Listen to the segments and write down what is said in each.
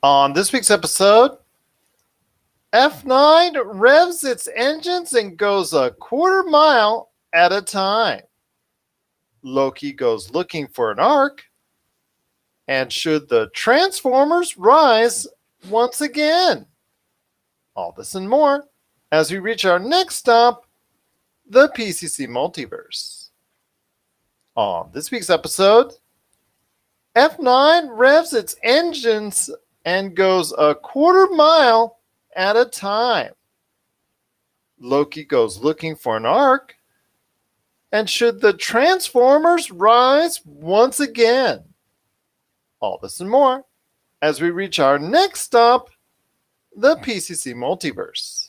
On this week's episode, F9 revs its engines and goes a quarter mile at a time. Loki goes looking for an ark. And should the Transformers rise once again? All this and more as we reach our next stop, the PCC Multiverse. On this week's episode, F9 revs its engines and goes a quarter mile at a time. Loki goes looking for an ark. And should the Transformers rise once again? All this and more as we reach our next stop, the PCC Multiverse.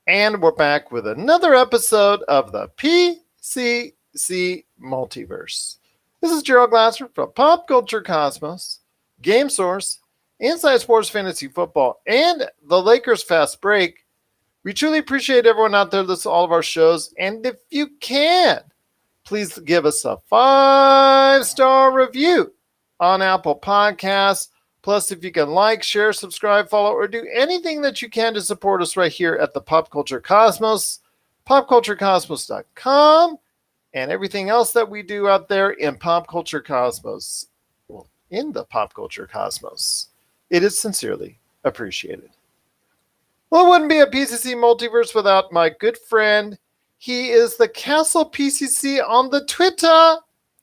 And we're back with another episode of the PCC Multiverse. This is Gerald Glasser from Pop Culture Cosmos, Game Source, Inside Sports Fantasy Football, and the Lakers Fast Break. We truly appreciate everyone out there listening to all of our shows. And if you can, please give us a 5-star review on Apple Podcasts. Plus, if you can like, share, subscribe, follow, or do anything that you can to support us right here at the Pop Culture Cosmos, popculturecosmos.com, and everything else that we do out there in Pop Culture Cosmos, well, in the Pop Culture Cosmos. It is sincerely appreciated. Well, it wouldn't be a PCC Multiverse without my good friend. He is the Castle PCC on the Twitter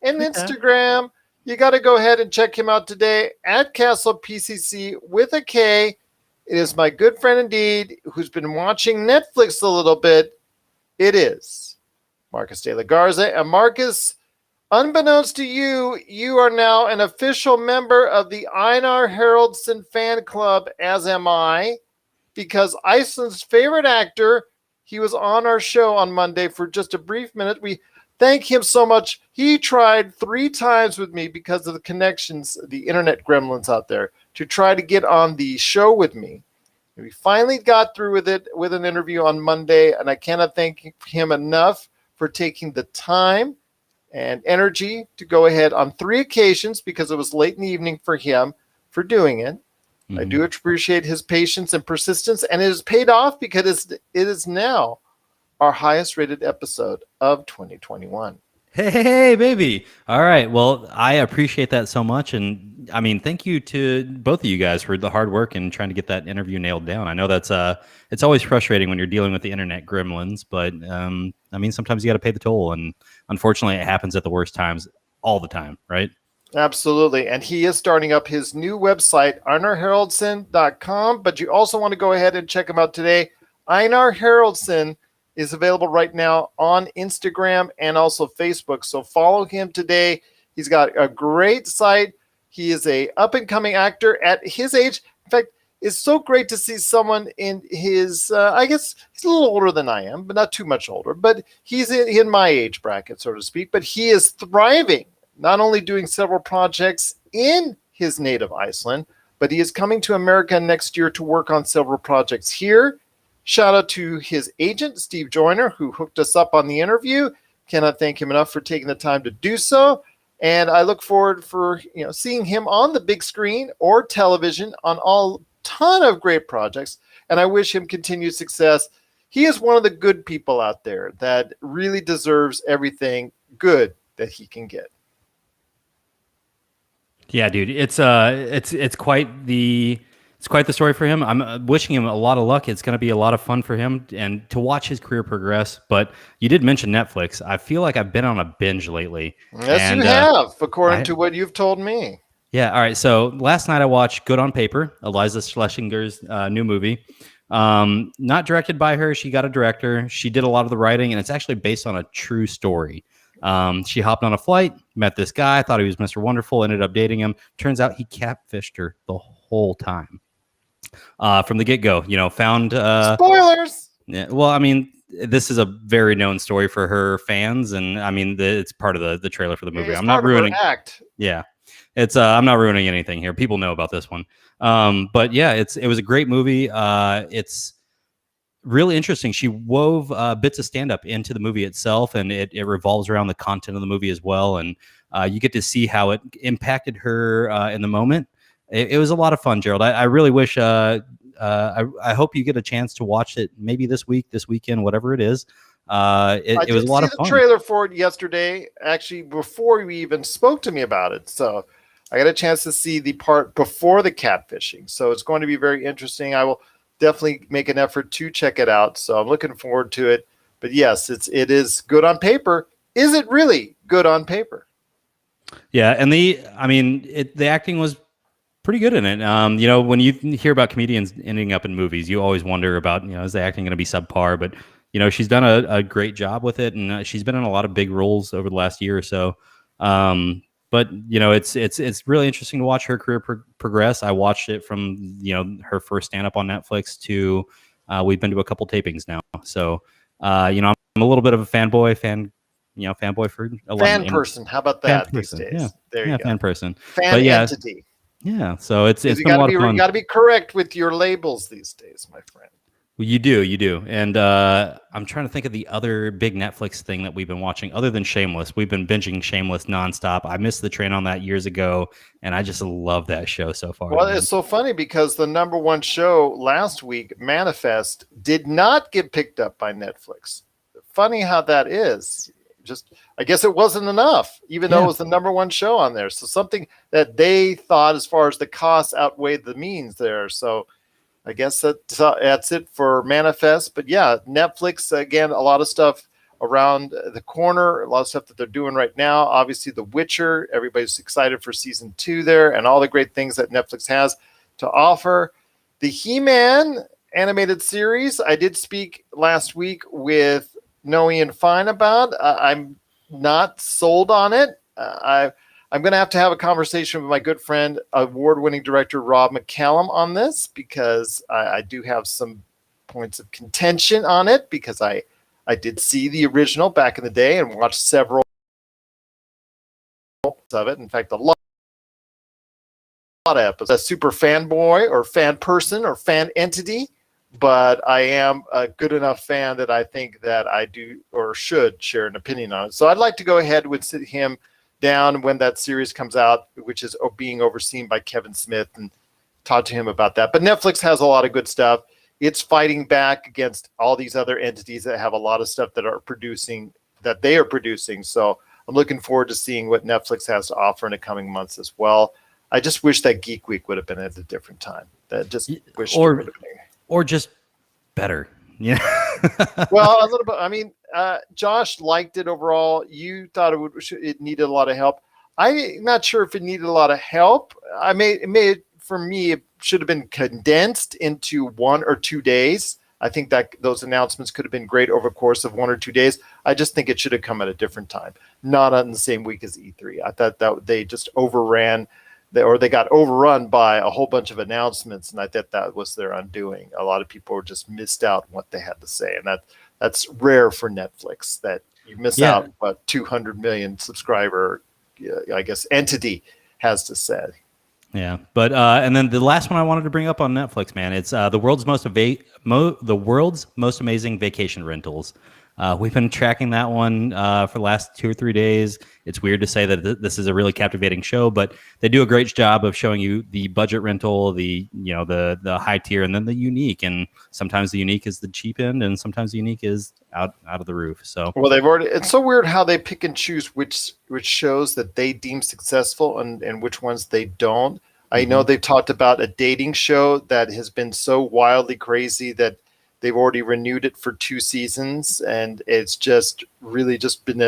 and Instagram. You got to go ahead and check him out today at Castle PCC with a K. It is my good friend indeed, who's been watching Netflix a little bit. It is Marcus de la Garza. And Marcus, unbeknownst to you, you are now an official member of the Einar Haraldsson fan club, as am I, because Iceland's favorite actor, he was on our show on Monday for just a brief minute. We thank him so much. He tried 3 times with me because of the connections, the internet gremlins out there, to try to get on the show with me. And we finally got through with it with an interview on Monday, and I cannot thank him enough for taking the time and energy to go ahead on 3 occasions, because it was late in the evening for him, for doing it. I do appreciate his patience and persistence, and it has paid off because it is now our highest rated episode of 2021. Hey, baby. All right. Well, I appreciate that so much. And I mean, thank you to both of you guys for the hard work and trying to get that interview nailed down. I know that's it's always frustrating when you're dealing with the internet gremlins, but I mean, sometimes you got to pay the toll. And unfortunately, it happens at the worst times all the time, right? Absolutely. And he is starting up his new website, einarharaldsson.com. But you also want to go ahead and check him out today. Einar Haraldsson is available right now on Instagram and also Facebook. So follow him today. He's got a great site. He is a up-and-coming actor at his age. In fact, it's so great to see someone in his, I guess he's a little older than I am, but not too much older. But he's in my age bracket, so to speak. But he is thriving, not only doing several projects in his native Iceland, but he is coming to America next year to work on several projects here. Shout out to his agent, Steve Joyner, who hooked us up on the interview. Cannot thank him enough for taking the time to do so. And I look forward for seeing him on the big screen or television on all ton of great projects. And I wish him continued success. He is one of the good people out there that really deserves everything good that he can get. Yeah, dude, it's quite the story for him. I'm wishing him a lot of luck. It's going to be a lot of fun for him and to watch his career progress. But you did mention Netflix. I feel like I've been on a binge lately. Yes, you have, according to what you've told me. Yeah. All right. So last night I watched Good on Paper, Eliza Schlesinger's new movie. Not directed by her. She got a director. She did a lot of the writing, and it's actually based on a true story. She hopped on a flight, met this guy, thought he was Mr. Wonderful, ended up dating him. Turns out he catfished her the whole time. From the get-go, found... Spoilers! Yeah, well, I mean, this is a very known story for her fans, and I mean, it's part of the trailer for the movie. I'm not ruining... act. Yeah. It's I'm not ruining anything here. People know about this one. But yeah, it was a great movie. It's really interesting. She wove bits of stand-up into the movie itself, and it revolves around the content of the movie as well. And you get to see how it impacted her in the moment. it was a lot of fun, Gerald. I really wish. I hope you get a chance to watch it maybe this week, this weekend, whatever it is. It was a lot of fun. I did see the trailer for it yesterday, actually, before you even spoke to me about it. So I got a chance to see the part before the catfishing. So it's going to be very interesting. I will definitely make an effort to check it out. So I'm looking forward to it. But yes, it is good on paper. Is it really good on paper? Yeah, and the acting was pretty good in it. When you hear about comedians ending up in movies, you always wonder about, is the acting going to be subpar? But she's done a great job with it, and she's been in a lot of big roles over the last year or so. But it's really interesting to watch her career progress. I watched it from her first stand up on Netflix to we've been to a couple tapings now. So I'm a little bit of a fanboy for a lot. Fan person. How about that these days? Yeah. There you go. Fan person. Fan entity. Yeah. So it's been a lot of fun. You got to be correct with your labels these days, my friend. Well, you do. And I'm trying to think of the other big Netflix thing that we've been watching other than Shameless. We've been binging Shameless nonstop. I missed the train on that years ago, and I just love that show so far. Well, it's so funny because the number one show last week, Manifest, did not get picked up by Netflix. Funny how that is. Just, I guess it wasn't enough, even though it was the number one show on there. So something that they thought, as far as the costs, outweighed the means there. So I guess that's it for Manifest. But yeah, Netflix, again, a lot of stuff around the corner, a lot of stuff that they're doing right now. Obviously, The Witcher, everybody's excited for season 2 there, and all the great things that Netflix has to offer. The He-Man animated series, I did speak last week with Noe and Fine about. I'm not sold on it. I'm going to have a conversation with my good friend, award-winning director Rob McCallum on this, because I do have some points of contention on it, because I did see the original back in the day and watched several of it. In fact, a lot of episodes. A super fanboy or fan person or fan entity, but I am a good enough fan that I think that I do or should share an opinion on it. So I'd like to go ahead with him down when that series comes out, which is being overseen by Kevin Smith, and talk to him about that. But Netflix has a lot of good stuff. It's fighting back against all these other entities that have a lot of stuff that they are producing. So I'm looking forward to seeing what Netflix has to offer in the coming months as well. I just wish that Geek Week would have been at a different time. Or just better. Yeah. Well, a little bit. I mean, Josh liked it overall. You thought it needed a lot of help. I'm not sure if it needed a lot of help. For me, it should have been condensed into 1 or 2 days. I think that those announcements could have been great over the course of 1 or 2 days. I just think it should have come at a different time, not on the same week as E3. I thought that they just overran, or they got overrun by a whole bunch of announcements, and I thought that was their undoing. A lot of people were just missed out on what they had to say, and that's rare for Netflix, that you miss out what 200 million subscriber, I guess, entity has to say. Yeah, but and then the last one I wanted to bring up on Netflix, man, it's the world's most amazing vacation rentals. We've been tracking that one for the last 2 or 3 days. It's weird to say that this is a really captivating show, but they do a great job of showing you the budget rental, the high tier, and then the unique. And sometimes the unique is the cheap end, and sometimes the unique is out of the roof. So it's so weird how they pick and choose which shows that they deem successful and which ones they don't. I know they've talked about a dating show that has been so wildly crazy that they've already renewed it for 2 seasons, and it's just really just been,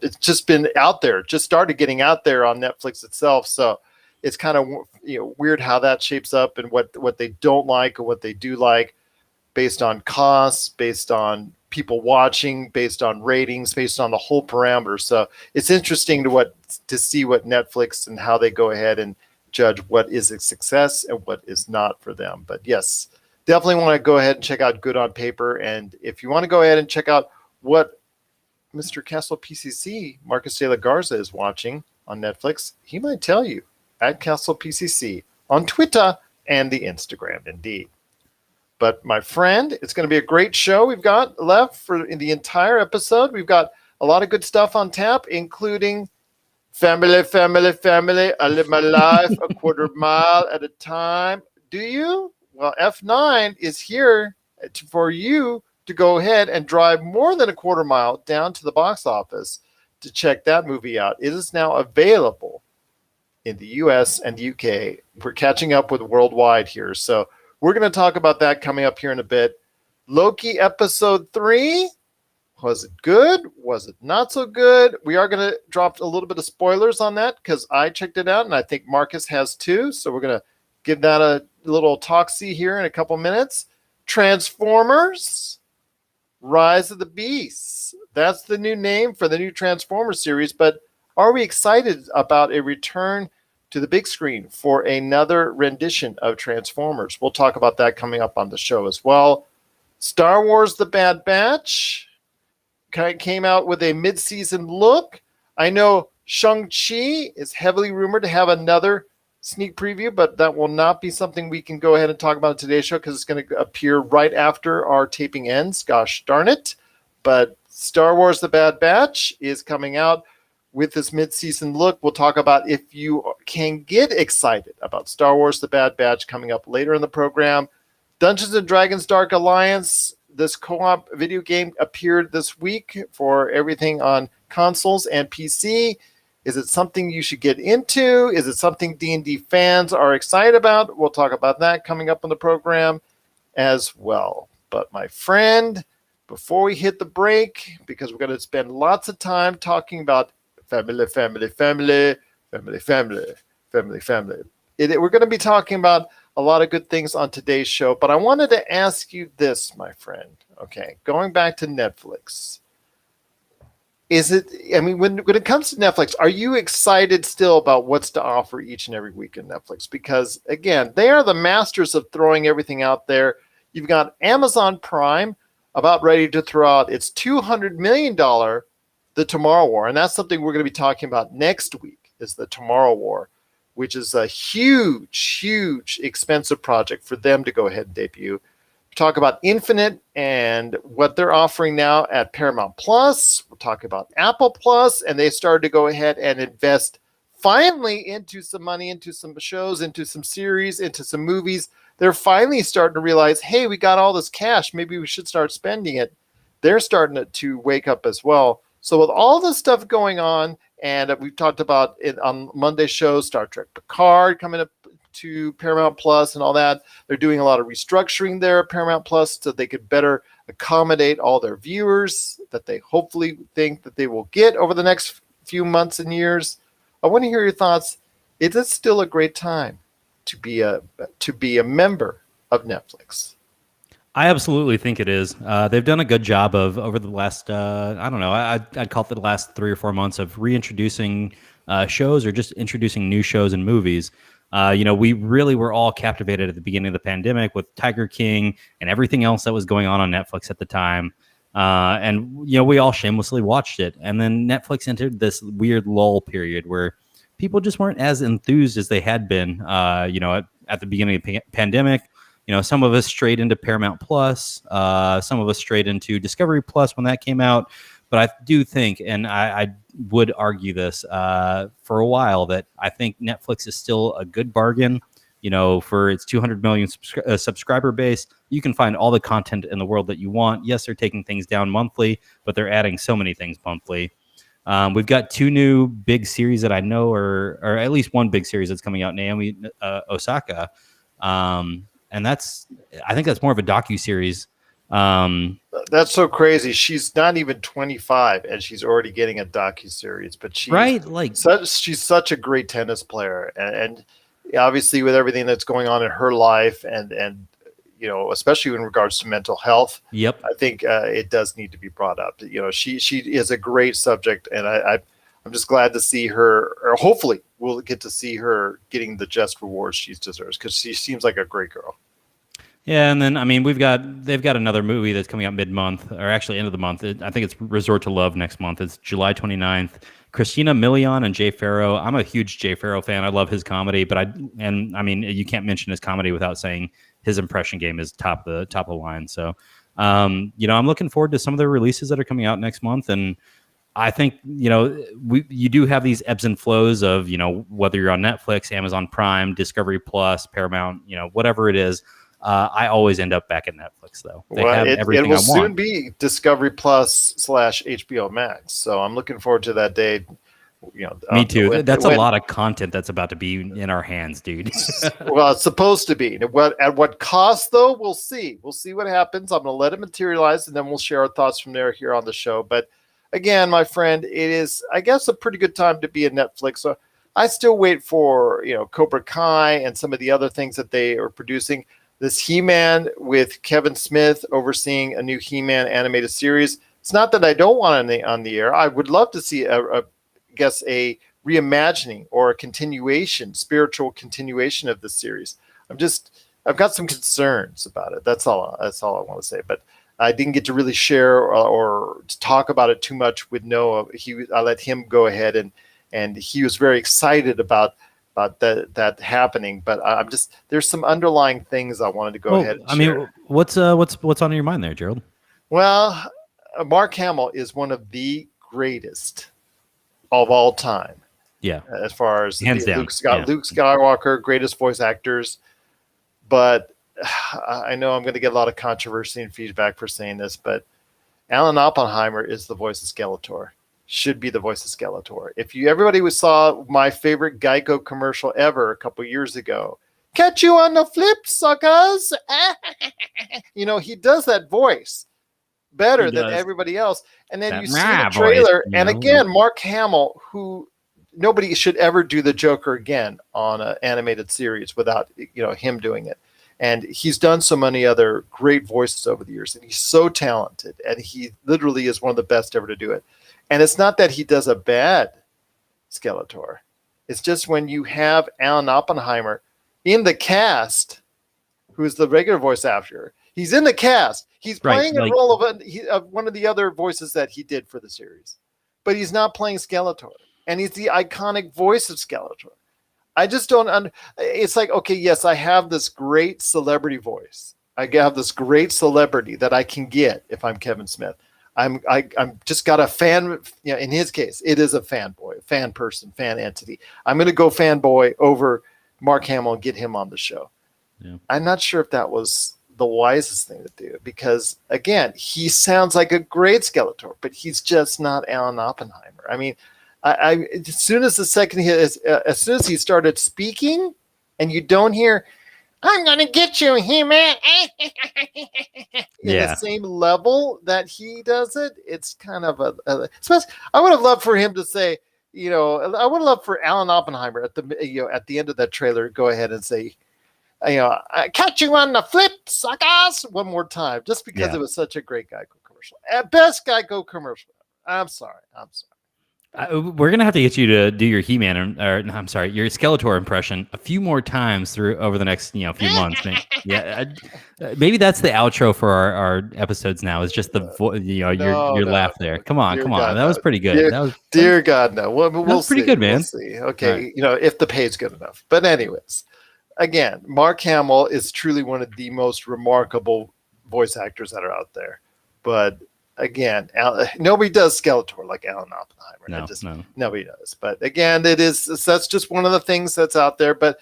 it's just been out there, just started getting out there on Netflix itself. So it's kind of, weird how that shapes up, and what they don't like or what they do like, based on costs, based on people watching, based on ratings, based on the whole parameter. So it's interesting to see what Netflix and how they go ahead and judge what is a success and what is not for them. But yes, definitely want to go ahead and check out Good on Paper. And if you want to go ahead and check out what Mr. Castle PCC, Marcus de la Garza, is watching on Netflix, he might tell you at Castle PCC on Twitter and the Instagram, indeed. But my friend, it's going to be a great show we've got left in the entire episode. We've got a lot of good stuff on tap, including Family, family, family. I live my life a quarter mile at a time. Do you? Well, F9 is here for you to go ahead and drive more than a quarter mile down to the box office to check that movie out. It is now available in the US and the UK. We're catching up with worldwide here. So we're going to talk about that coming up here in a bit. Loki episode 3. Was it good? Was it not so good? We are going to drop a little bit of spoilers on that because I checked it out and I think Marcus has too. So we're going to give that a little talk-see here in a couple minutes. Transformers, Rise of the Beasts. That's the new name for the new Transformers series. But are we excited about a return to the big screen for another rendition of Transformers? We'll talk about that coming up on the show as well. Star Wars The Bad Batch came out with a mid-season look. I know Shang-Chi is heavily rumored to have another sneak preview, but that will not be something we can go ahead and talk about in today's show because it's going to appear right after our taping ends. Gosh darn it. But Star Wars The Bad Batch is coming out with this mid-season look. We'll talk about if you can get excited about Star Wars The Bad Batch coming up later in the program. Dungeons & Dragons Dark Alliance, this co-op video game appeared this week for everything on consoles and PC. Is it something you should get into? Is it something D&D fans are excited about? We'll talk about that coming up on the program as well. But my friend, before we hit the break, because we're going to spend lots of time talking about family, family, family, family, family, family, family. We're going to be talking about a lot of good things on today's show, but I wanted to ask you this, my friend. Okay, going back to Netflix. When it comes to Netflix, are you excited still about what's to offer each and every week in Netflix? Because, again, they are the masters of throwing everything out there. You've got Amazon Prime about ready to throw out its $200 million The Tomorrow War, and that's something we're going to be talking about next week, is The Tomorrow War, which is a huge, huge, expensive project for them to go ahead and debut. Talk about Infinite and what they're offering now at Paramount Plus. We'll talk about Apple Plus, and they started to go ahead and invest finally into some money, into some shows, into some series, into some movies. They're finally starting to realize, hey, we got all this cash. Maybe we should start spending it. They're starting to wake up as well. So with all this stuff going on, and we've talked about it on Monday's show, Star Trek Picard coming up to Paramount Plus and all that. They're doing a lot of restructuring there at Paramount Plus so they could better accommodate all their viewers that they hopefully think that they will get over the next few months and years. I want to hear your thoughts. It is still a great time to be a member of Netflix. I absolutely think it is. They've done a good job of over the last, I'd call it the last 3 or 4 months of reintroducing shows or just introducing new shows and movies. We really were all captivated at the beginning of the pandemic with Tiger King and everything else that was going on Netflix at the time. We all shamelessly watched it. And then Netflix entered this weird lull period where people just weren't as enthused as they had been, at the beginning of the pandemic. Some of us strayed into Paramount Plus, some of us strayed into Discovery Plus when that came out. But I do think, and I would argue this for a while, that I think Netflix is still a good bargain. For its 200 million subscriber base, you can find all the content in the world that you want. Yes, they're taking things down monthly, but they're adding so many things monthly. We've got 2 new big series that I know, or at least one big series that's coming out, Naomi Osaka. And I think that's more of a docuseries. That's so crazy. She's not even 25 and she's already getting a docuseries, but she's such a great tennis player. And obviously with everything that's going on in her life and especially in regards to mental health. Yep. I think it does need to be brought up. She is a great subject, and I'm just glad to see her, or hopefully we'll get to see her getting the just rewards she deserves because she seems like a great girl. Yeah, and then they've got another movie that's coming out mid-month, or actually end of the month. I think it's Resort to Love next month. It's July 29th. Christina Milian and Jay Farrow. I'm a huge Jay Farrow fan. I love his comedy, but you can't mention his comedy without saying his impression game is top of the line. So, I'm looking forward to some of the releases that are coming out next month, and I think, you do have these ebbs and flows of, whether you're on Netflix, Amazon Prime, Discovery Plus, Paramount, whatever it is. I always end up back at Netflix, though. They have everything I want. It will soon be Discovery Plus / HBO Max. So I'm looking forward to that day. Me too. That's a lot of content that's about to be in our hands, dude. Well, it's supposed to be. At what cost, though? We'll see. We'll see what happens. I'm going to let it materialize, and then we'll share our thoughts from there here on the show. But again, my friend, it is, I guess, a pretty good time to be a Netflix. So I still wait for Cobra Kai and some of the other things that they are producing. This He-Man with Kevin Smith overseeing a new He-Man animated series. It's not that I don't want it on the air. I would love to see a reimagining or a continuation, spiritual continuation of the series. I've got some concerns about it. That's all I want to say. But I didn't get to really share or to talk about it too much with Noah. I let him go ahead and he was very excited about that happening. But there's some underlying things I wanted to go ahead and share. mean, what's on your mind there, Gerald? Well, Mark Hamill is one of the greatest of all time. Yeah. As far as hands down. Luke Skywalker, greatest voice actors. But I know I'm going to get a lot of controversy and feedback for saying this, but Alan Oppenheimer is the voice of Skeletor. Should be the voice of Skeletor. Everybody saw my favorite Geico commercial ever a couple years ago. Catch you on the flip, suckers. He does that voice better than everybody else. And then you see the trailer, voice, and again, Mark Hamill, who nobody should ever do the Joker again on an animated series without him doing it. And he's done so many other great voices over the years, and he's so talented, and he literally is one of the best ever to do it. And it's not that he does a bad Skeletor. It's just when you have Alan Oppenheimer in the cast, who's the regular voice actor, he's in the cast. He's playing a role of one of the other voices that he did for the series, but he's not playing Skeletor, and he's the iconic voice of Skeletor. I just don't. It's like, okay, yes, I have this great celebrity voice. I have this great celebrity that I can get if I'm Kevin Smith. I'm just got a fan. In his case, it is a fanboy, fan person, fan entity. I'm going to go fanboy over Mark Hamill and get him on the show. Yeah. I'm not sure if that was the wisest thing to do because, again, he sounds like a great Skeletor, but he's just not Alan Oppenheimer. I mean, as soon as he started speaking, and you don't hear, "I'm gonna get you, He-Man," in the same level that he does it, it's kind of I would have loved for him to say, I would have loved for Alan Oppenheimer at the end of that trailer go ahead and say, "I catch you on the flip, suckers," one more time, just because it was such a great Geico commercial, best Geico commercial. I'm sorry. We're gonna have to get you to do your He-Man, your Skeletor impression a few more times over the next few months. Maybe that's the outro for our episodes now. Is just your laugh there. Come on, God, that was pretty good. Dear God, no. We'll see. Pretty good, man. We'll see. Okay, right. If the pay's good enough. But anyways, again, Mark Hamill is truly one of the most remarkable voice actors that are out there. But again, nobody does Skeletor like Alan Oppenheimer. Nobody does. But again, that's just one of the things that's out there. But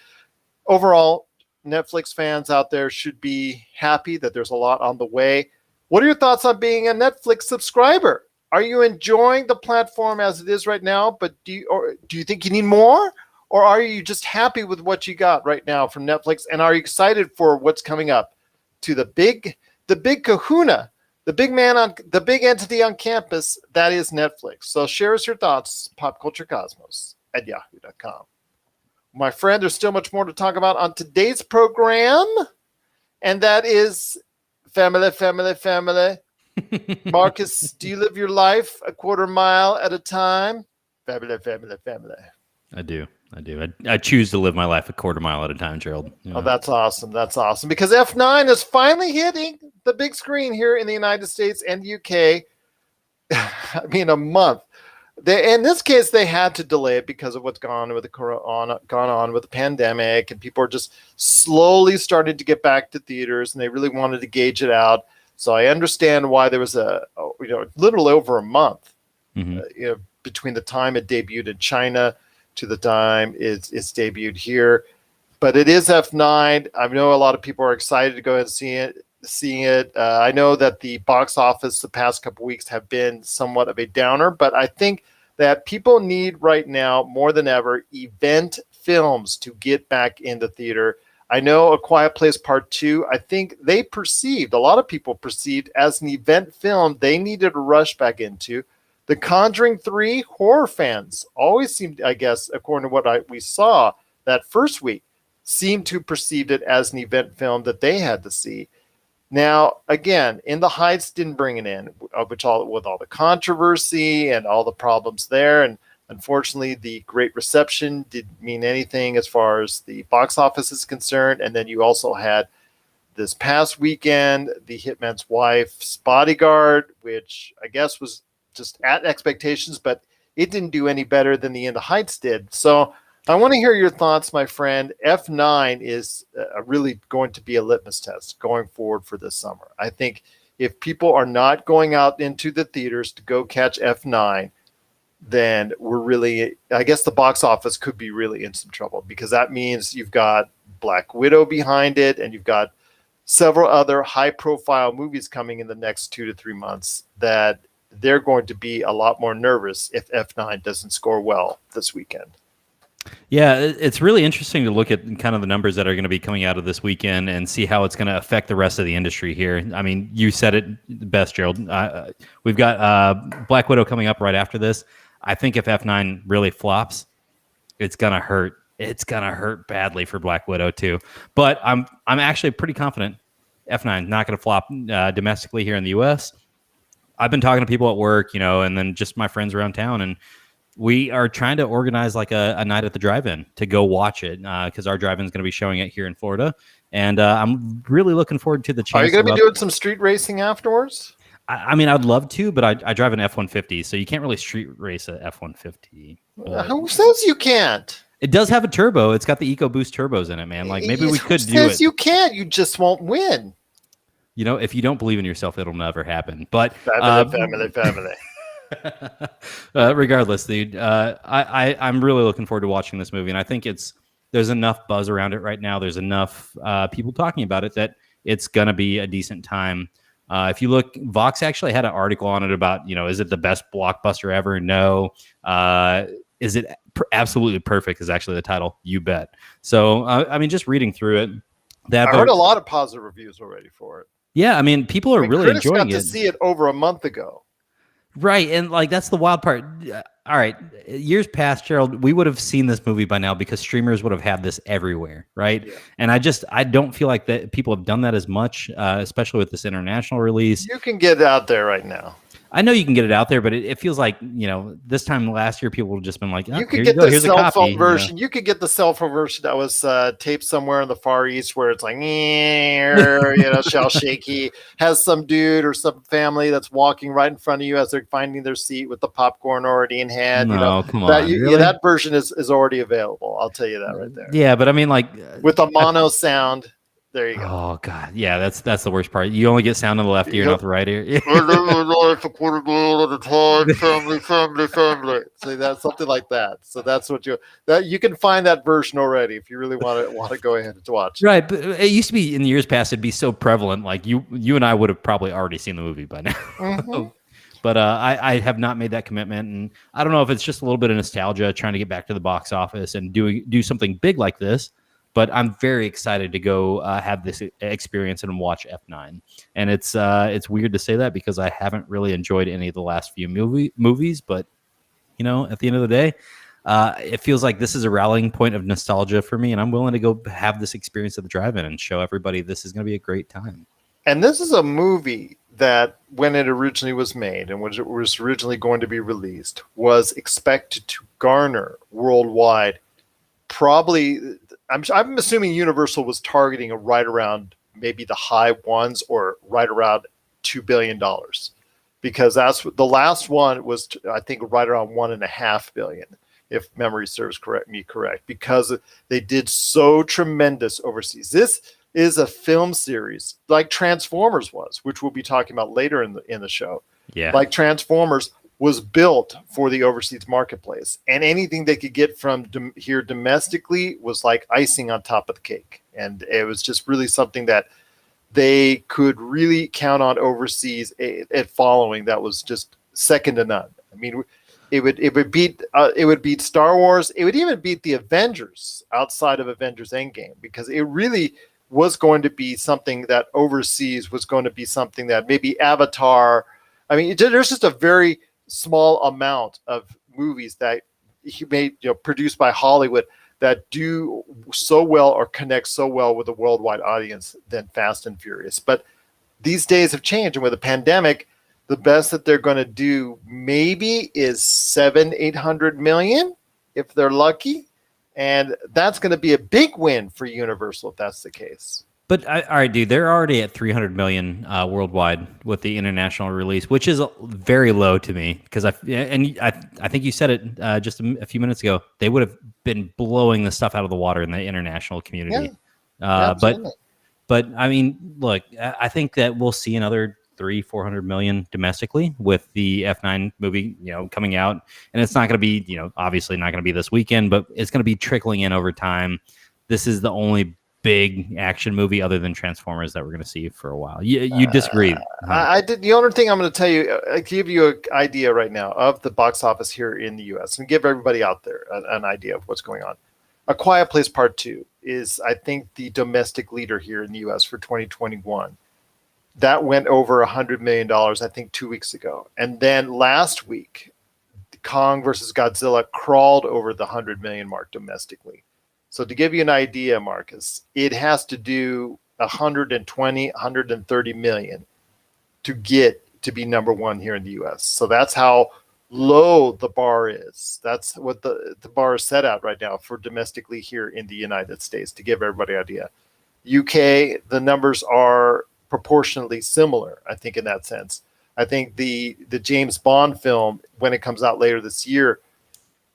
overall, Netflix fans out there should be happy that there's a lot on the way. What are your thoughts on being a Netflix subscriber? Are you enjoying the platform as it is right now? But do you think you need more? Or are you just happy with what you got right now from Netflix? And are you excited for what's coming up to the big kahuna? The big big entity on campus, that is Netflix. So share us your thoughts, popculturecosmos@yahoo.com. My friend, there's still much more to talk about on today's program, and that is family. Marcus, do you live your life a quarter mile at a time? Family. I do. I choose to live my life a quarter mile at a time, Gerald. Oh, that's awesome. Because F9 is finally hitting the big screen here in the United States and UK. I mean, a month. In this case, they had to delay it because of what's gone on with the pandemic, and people are just slowly starting to get back to theaters, and they really wanted to gauge it out. So I understand why there was a little over a month between the time it debuted in China to the time it's debuted here. But it is F9. I know a lot of people are excited to go ahead and see it. I know that the box office the past couple weeks have been somewhat of a downer, but I think that people need right now more than ever event films to get back in the theater. I know A Quiet Place Part 2, I think a lot of people perceived as an event film they needed to rush back into. The Conjuring 3, horror fans always seemed, I guess, according to what we saw that first week, seemed to perceive it as an event film that they had to see. Now, again, In the Heights didn't bring it in, with all the controversy and all the problems there. And unfortunately, the great reception didn't mean anything as far as the box office is concerned. And then you also had this past weekend, The Hitman's Wife's Bodyguard, which I guess was just at expectations, but it didn't do any better than the In the Heights did. So I want to hear your thoughts, my friend. F9 is really going to be a litmus test going forward for this summer. I think if people are not going out into the theaters to go catch F9, then I guess the box office could be really in some trouble, because that means you've got Black Widow behind it, and you've got several other high-profile movies coming in the next 2 to 3 months that they're going to be a lot more nervous if F9 doesn't score well this weekend. Yeah, it's really interesting to look at kind of the numbers that are going to be coming out of this weekend and see how it's going to affect the rest of the industry here. I mean, you said it best, Gerald. We've got Black Widow coming up right after this. I think if F9 really flops, it's going to hurt. It's going to hurt badly for Black Widow too. But I'm actually pretty confident F9 not going to flop domestically here in the U.S. I've been talking to people at work, and then just my friends around town, and we are trying to organize like a night at the drive-in to go watch it, because our drive-in is going to be showing it here in Florida, and I'm really looking forward to the chance. Are you going to be doing some street racing afterwards? I mean, I'd love to, but I drive an F-150, so you can't really street race a F-150. Who says you can't? It does have a turbo. It's got the EcoBoost turbos in it, man. Like, maybe we could do it. Who says you can't? You just won't win. If you don't believe in yourself, it'll never happen. But family. Regardless, dude, I'm really looking forward to watching this movie, and I think there's enough buzz around it right now. There's enough people talking about it that it's gonna be a decent time. If you look, Vox actually had an article on it about, is it the best blockbuster ever? No. Is it absolutely perfect? Is actually the title. You bet. So I mean, just reading through it, I heard a lot of positive reviews already for it. Yeah, I mean, people are really enjoying it. Got to see it over a month ago. Right, and like that's the wild part. All right, years past, Gerald, we would have seen this movie by now because streamers would have had this everywhere, right? Yeah. And I don't feel like that people have done that as much, especially with this international release. You can get it out there right now. I know you can get it out there, but it feels like, this time last year, people would have just been like, you could get the cell phone version. You could get the cell phone version that was taped somewhere in the Far East where it's like, shell shaky, has some dude or some family that's walking right in front of you as they're finding their seat with the popcorn already in hand. No, come on. Really? That version is already available. I'll tell you that right there. Yeah, but I mean, like, with a mono sound. There you go. Oh God, yeah, that's the worst part. You only get sound on the left ear, not the right ear. Life a quarter mile at a time, family. So that's something like that. So that's what you can find that version already if you really want to go ahead and watch. Right, but it used to be in the years past. It'd be so prevalent. Like you and I would have probably already seen the movie by now. Mm-hmm. But I have not made that commitment, and I don't know if it's just a little bit of nostalgia, trying to get back to the box office and do something big like this. But I'm very excited to go have this experience and watch F9. And it's weird to say that because I haven't really enjoyed any of the last few movies. But, at the end of the day, it feels like this is a rallying point of nostalgia for me. And I'm willing to go have this experience at the drive-in and show everybody this is going to be a great time. And this is a movie that when it originally was made and when it was originally going to be released was expected to garner worldwide probably... I'm assuming Universal was targeting right around maybe the high ones or right around $2 billion, because that's what the last one was. I think right around $1.5 billion, if memory serves correct, because they did so tremendous overseas. This is a film series like Transformers was, which we'll be talking about later in the show. Yeah, like Transformers was built for the overseas marketplace, and anything they could get from here domestically was like icing on top of the cake. And it was just really something that they could really count on overseas at following. That was just second to none. I mean, it would beat Star Wars. It would even beat the Avengers outside of Avengers Endgame, because it really was going to be something that overseas was going to be something that maybe Avatar. I mean, there's just a very small amount of movies that he made, produced by Hollywood, that do so well or connect so well with a worldwide audience than Fast and Furious. But these days have changed, and with the pandemic, the best that they're going to do maybe is 700-800 million if they're lucky, and that's going to be a big win for Universal if that's the case. But all right, dude, they're already at 300 million worldwide with the international release, which is very low to me, because I think you said it just a few minutes ago. They would have been blowing the stuff out of the water in the international community. Yeah, but I mean, look, I think that we'll see another 300-400 million domestically with the F9 movie, coming out, and it's not going to be, obviously not going to be this weekend, but it's going to be trickling in over time. This is the only big action movie other than Transformers that we're going to see for a while. You disagree? I did. The only thing I'm going to tell you, I give you an idea right now of the box office here in the U.S. and give everybody out there an idea of what's going on. A Quiet Place Part 2 is, I think, the domestic leader here in the U.S. for 2021. That went over $100 million, I think, 2 weeks ago. And then last week, Kong versus Godzilla crawled over the 100 million mark domestically. So to give you an idea, Marcus, it has to do 120, 130 million to get to be number one here in the U.S. So that's how low the bar is. That's what the bar is set at right now for domestically here in the United States, to give everybody an idea. UK, the numbers are proportionately similar, I think, in that sense. I think the James Bond film, when it comes out later this year,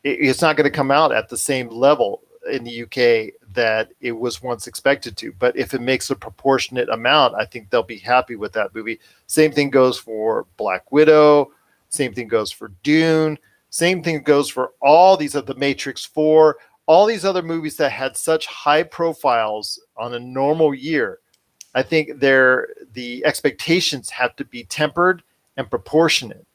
it's not going to come out at the same level in the UK that it was once expected to. But if it makes a proportionate amount, I think they'll be happy with that movie. Same thing goes for Black Widow. Same thing goes for Dune. Same thing goes for all these other, The Matrix 4, all these other movies that had such high profiles on a normal year. I think the expectations have to be tempered and proportionate,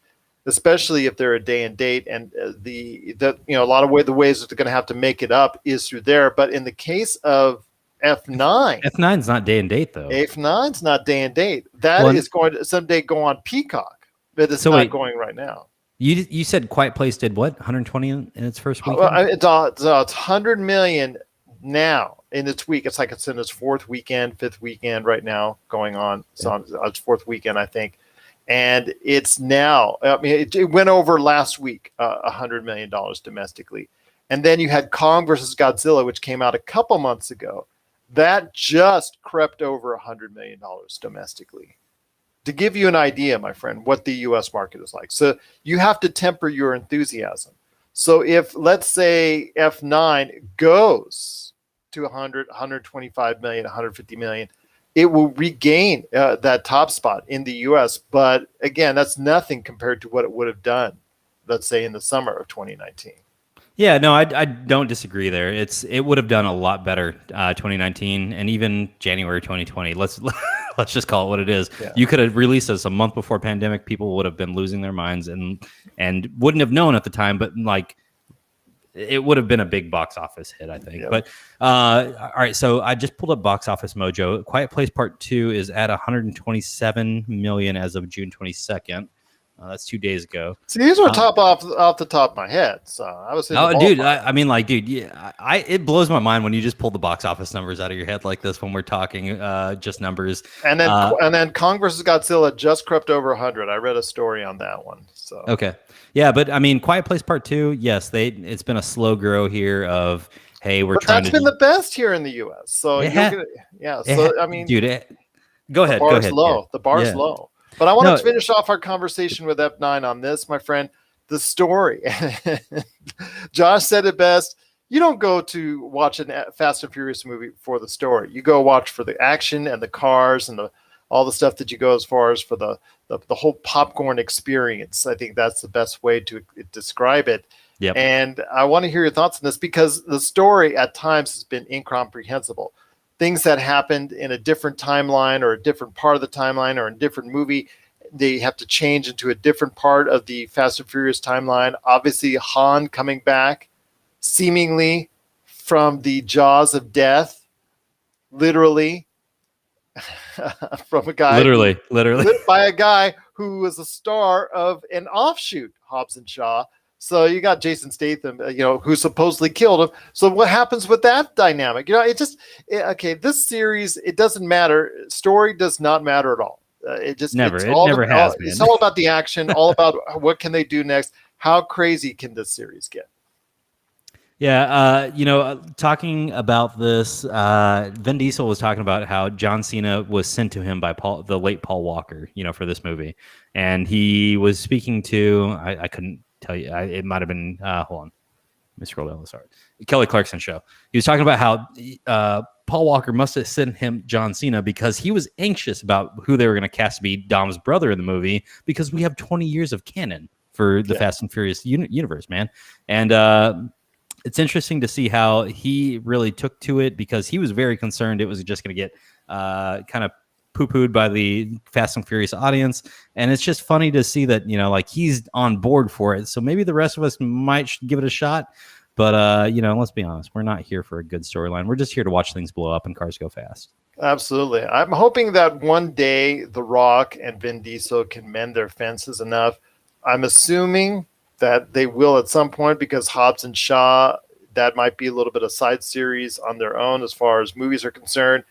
especially if they're a day and date, and a lot of the ways that they're going to have to make it up is through there. But in the case of F9's not day and date, though. F9's not day and date. That is going to someday go on Peacock, but it's not going right now. You said Quiet Place did what? 120 in its first week? It's 100 million now in its week. It's like it's in its fifth weekend right now going on. It's on its fourth weekend, I think. And it's now, it went over last week, $100 million domestically. And then you had Kong versus Godzilla, which came out a couple months ago. That just crept over $100 million domestically. To give you an idea, my friend, what the U.S. market is like. So you have to temper your enthusiasm. So if, let's say, F9 goes to 100, 125 million, 150 million, it will regain that top spot in the U.S. But again, that's nothing compared to what it would have done, let's say, in the summer of 2019. Yeah, no, I don't disagree there. It would have done a lot better 2019 and even January 2020. Let's just call it what it is. Yeah. You could have released this a month before pandemic. People would have been losing their minds and wouldn't have known at the time. But like, it would have been a big box office hit, I think. Yep. But all right, so I just pulled up Box Office Mojo. Quiet Place Part 2 is at 127 million as of June 22nd. That's 2 days ago. See, these were off the top of my head. So I was. Dude, it blows my mind when you just pull the box office numbers out of your head like this when we're talking just numbers. And then Kong versus Godzilla just crept over 100. I read a story on that one. So okay, yeah, but I mean, Quiet Place Part 2, yes, it's been a slow grow here of hey, we're trying. That's been the best here in the U.S. So I mean, dude, go ahead. The bar's low. Yeah. The bar's low. But I want to finish off our conversation with F9 on this, my friend. The story. Josh said it best. You don't go to watch a Fast and Furious movie for the story. You go watch for the action and the cars and all the stuff that you go as far as for the whole popcorn experience. I think that's the best way to describe it. Yep. And I want to hear your thoughts on this because the story at times has been incomprehensible. Things that happened in a different timeline or a different part of the timeline or in a different movie, they have to change into a different part of the Fast and Furious timeline. Obviously, Han coming back seemingly from the jaws of death, literally, from a guy literally by a guy who was a star of an offshoot Hobbs and Shaw. So you got Jason Statham, who supposedly killed him. So what happens with that dynamic? Okay, this series, it doesn't matter. Story does not matter at all. It never has been. It's all about the action, all about what can they do next. How crazy can this series get? Yeah, talking about this, Vin Diesel was talking about how John Cena was sent to him by the late Paul Walker, for this movie, and he was speaking to I couldn't tell you, it might have been hold on, let me scroll down. Sorry, Kelly Clarkson show. He was talking about how Paul Walker must have sent him John Cena because he was anxious about who they were going to cast to be Dom's brother in the movie because we have 20 years of canon for the Fast and Furious universe, man, and. It's interesting to see how he really took to it because he was very concerned it was just going to get kind of poo-pooed by the Fast and Furious audience. And it's just funny to see that, he's on board for it. So maybe the rest of us might give it a shot. But, let's be honest. We're not here for a good storyline. We're just here to watch things blow up and cars go fast. Absolutely. I'm hoping that one day The Rock and Vin Diesel can mend their fences enough. I'm assuming that they will at some point because Hobbs and Shaw, that might be a little bit of side series on their own as far as movies are concerned.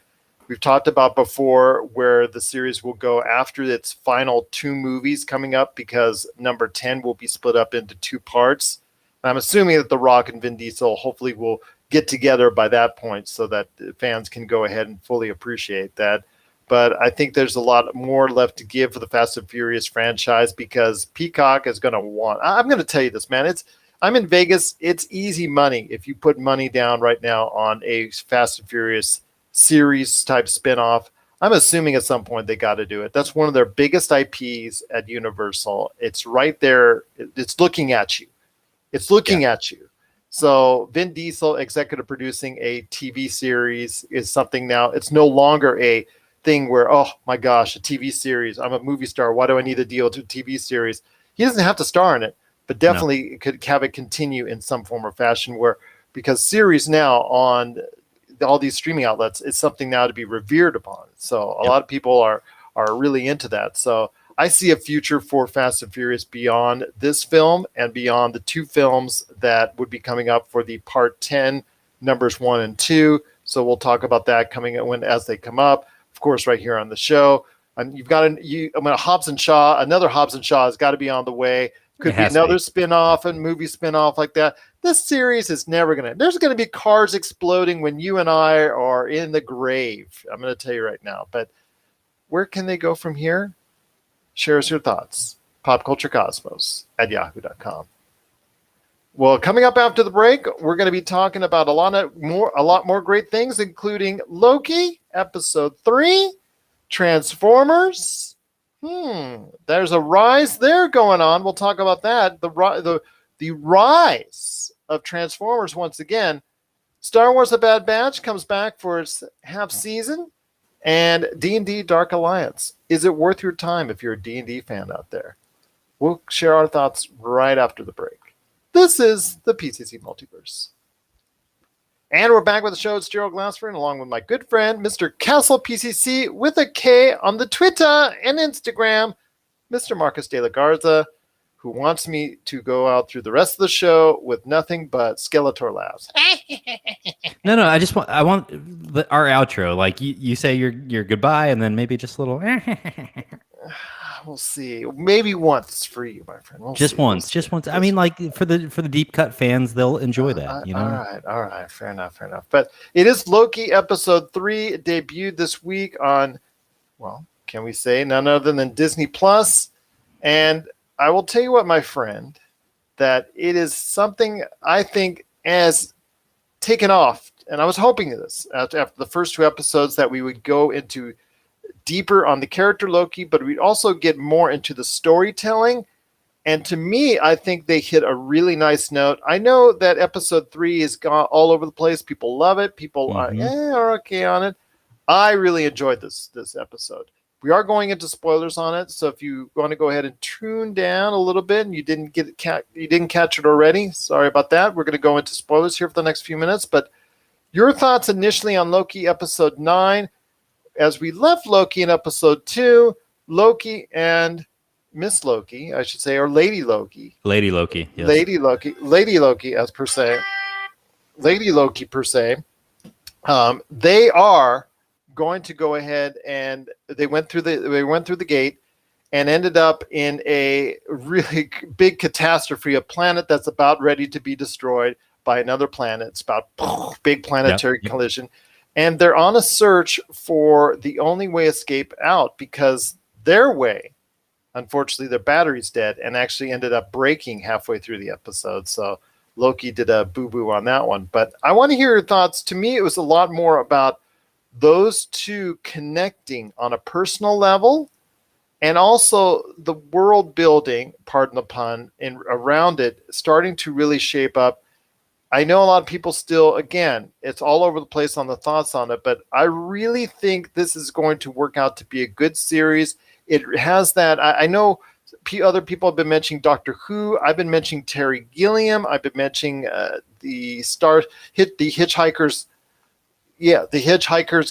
We've talked about before where the series will go after its final 2 movies coming up because number 10 will be split up into 2 parts. I'm assuming that The Rock and Vin Diesel hopefully will get together by that point so that fans can go ahead and fully appreciate that. But I think there's a lot more left to give for the Fast and Furious franchise because Peacock is going to want. I'm going to tell you this, man. I'm in Vegas. It's easy money if you put money down right now on a Fast and Furious series type spinoff. I'm assuming at some point they got to do it. That's one of their biggest IPs at Universal. It's right there. It's looking at you. It's looking at you. So Vin Diesel executive producing a TV series is something now. It's no longer a thing where, oh my gosh, a TV series. I'm a movie star. Why do I need a deal to a TV series? He doesn't have to star in it, but definitely could have it continue in some form or fashion because series now on all these streaming outlets is something now to be revered upon. So a lot of people are really into that. So I see a future for Fast and Furious beyond this film and beyond the 2 films that would be coming up for the part 10, numbers 1 and 2. So we'll talk about that coming as they come up. Of course, right here on the show. You've got Hobbs and Shaw. Another Hobbs and Shaw has got to be on the way. Could be another spin-off and movie spin-off like that. This series is never going to. There's going to be cars exploding when you and I are in the grave. I'm going to tell you right now. But where can they go from here? Share us your thoughts. PopCultureCosmos@yahoo.com. Well, coming up after the break, we're going to be talking about a lot more great things, including Loki, episode 3, Transformers. There's a rise there going on. We'll talk about that. The rise of Transformers once again. Star Wars: The Bad Batch comes back for its half season, and D&D Dark Alliance. Is it worth your time if you're a D&D fan out there? We'll share our thoughts right after the break. This is the PCC Multiverse. And we're back with the show. It's Gerald Glassford, along with my good friend, Mr. Castle PCC, with a K on the Twitter and Instagram, Mr. Marcus De La Garza, who wants me to go out through the rest of the show with nothing but Skeletor laughs. No, I want our outro. Like you say your goodbye, and then maybe just a little. We'll see. Maybe once for you, my friend. Just once. I mean, like for the deep cut fans, they'll enjoy that. All right. Fair enough. But it is Loki episode 3. It debuted this week on, well, can we say none other than Disney Plus? And I will tell you what, my friend, that it is something I think has taken off. And I was hoping this after the first 2 episodes that we would go into deeper on the character Loki, but we'd also get more into the storytelling. And to me, I think they hit a really nice note. I know that episode 3 has gone all over the place. People love it. People are okay on it. I really enjoyed this episode. We are going into spoilers on it, so if you want to go ahead and tune down a little bit and you didn't catch it already, sorry about that. We're going to go into spoilers here for the next few minutes. But your thoughts initially on Loki episode 9, as we left Loki in episode 2, Loki and Miss Loki, I should say, or Lady Loki. Lady Loki, yes. Lady Loki, as per se. Lady Loki per se. They are going to go ahead, and they went through the gate and ended up in a really big catastrophe, a planet that's about ready to be destroyed by another planet. It's about big planetary collision. And they're on a search for the only way escape out, because their way, unfortunately, their battery's dead and actually ended up breaking halfway through the episode. So Loki did a boo-boo on that one. But I want to hear your thoughts. To me, it was a lot more about those two connecting on a personal level, and also the world building, pardon the pun, around it starting to really shape up. I know a lot of people still, again, it's all over the place on the thoughts on it, but I really think this is going to work out to be a good series. It has that. I know other people have been mentioning Doctor Who. I've been mentioning Terry Gilliam. I've been mentioning the Hitchhiker's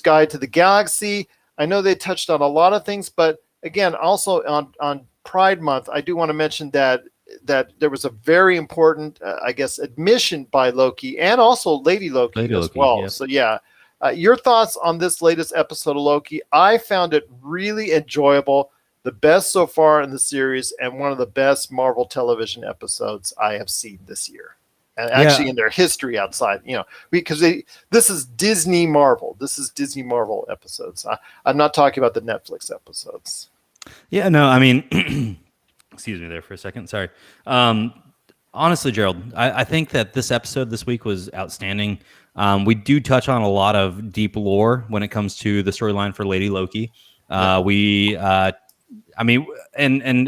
Guide to the Galaxy. I know they touched on a lot of things, but again, also on Pride Month, I do want to mention that there was a very important, admission by Loki and also Lady Loki as well. Yeah. So your thoughts on this latest episode of Loki? I found it really enjoyable, the best so far in the series, and one of the best Marvel television episodes I have seen this year. And actually in their history outside, because this is Disney Marvel. This is Disney Marvel episodes. I'm not talking about the Netflix episodes. Yeah, no, I mean, excuse me there for a second. Sorry. Honestly, Gerald, I think that this episode this week was outstanding. We do touch on a lot of deep lore when it comes to the storyline for Lady Loki. And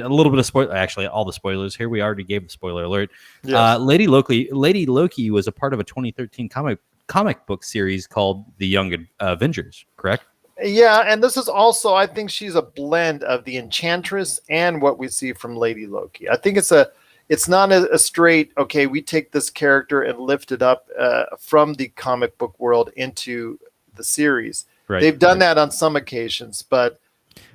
a little bit of spoiler. Actually, all the spoilers here. We already gave the spoiler alert. Yes. Lady Loki was a part of a 2013 comic book series called The Young Avengers. Correct? Yeah, and this is also, I think she's a blend of the Enchantress and what we see from Lady Loki. I think it's not a straight, okay, we take this character and lift it up from the comic book world into the series. Right. They've done that on some occasions, but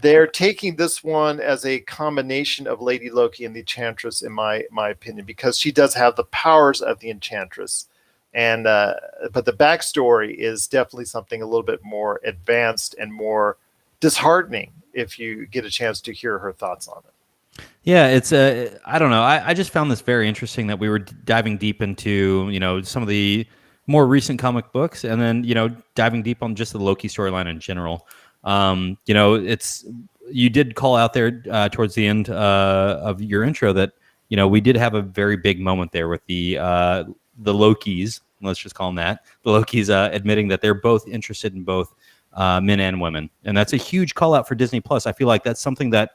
they're taking this one as a combination of Lady Loki and the Enchantress, in my opinion, because she does have the powers of the Enchantress. And but the backstory is definitely something a little bit more advanced and more disheartening if you get a chance to hear her thoughts on it. Yeah, it's I don't know. I just found this very interesting that we were diving deep into, some of the more recent comic books, and then, diving deep on just the Loki storyline in general. You did call out there towards the end of your intro that, we did have a very big moment there with the Lokis. Let's just call them that. The Lokis admitting that they're both interested in both men and women, and that's a huge call out for Disney Plus. I feel like that's something that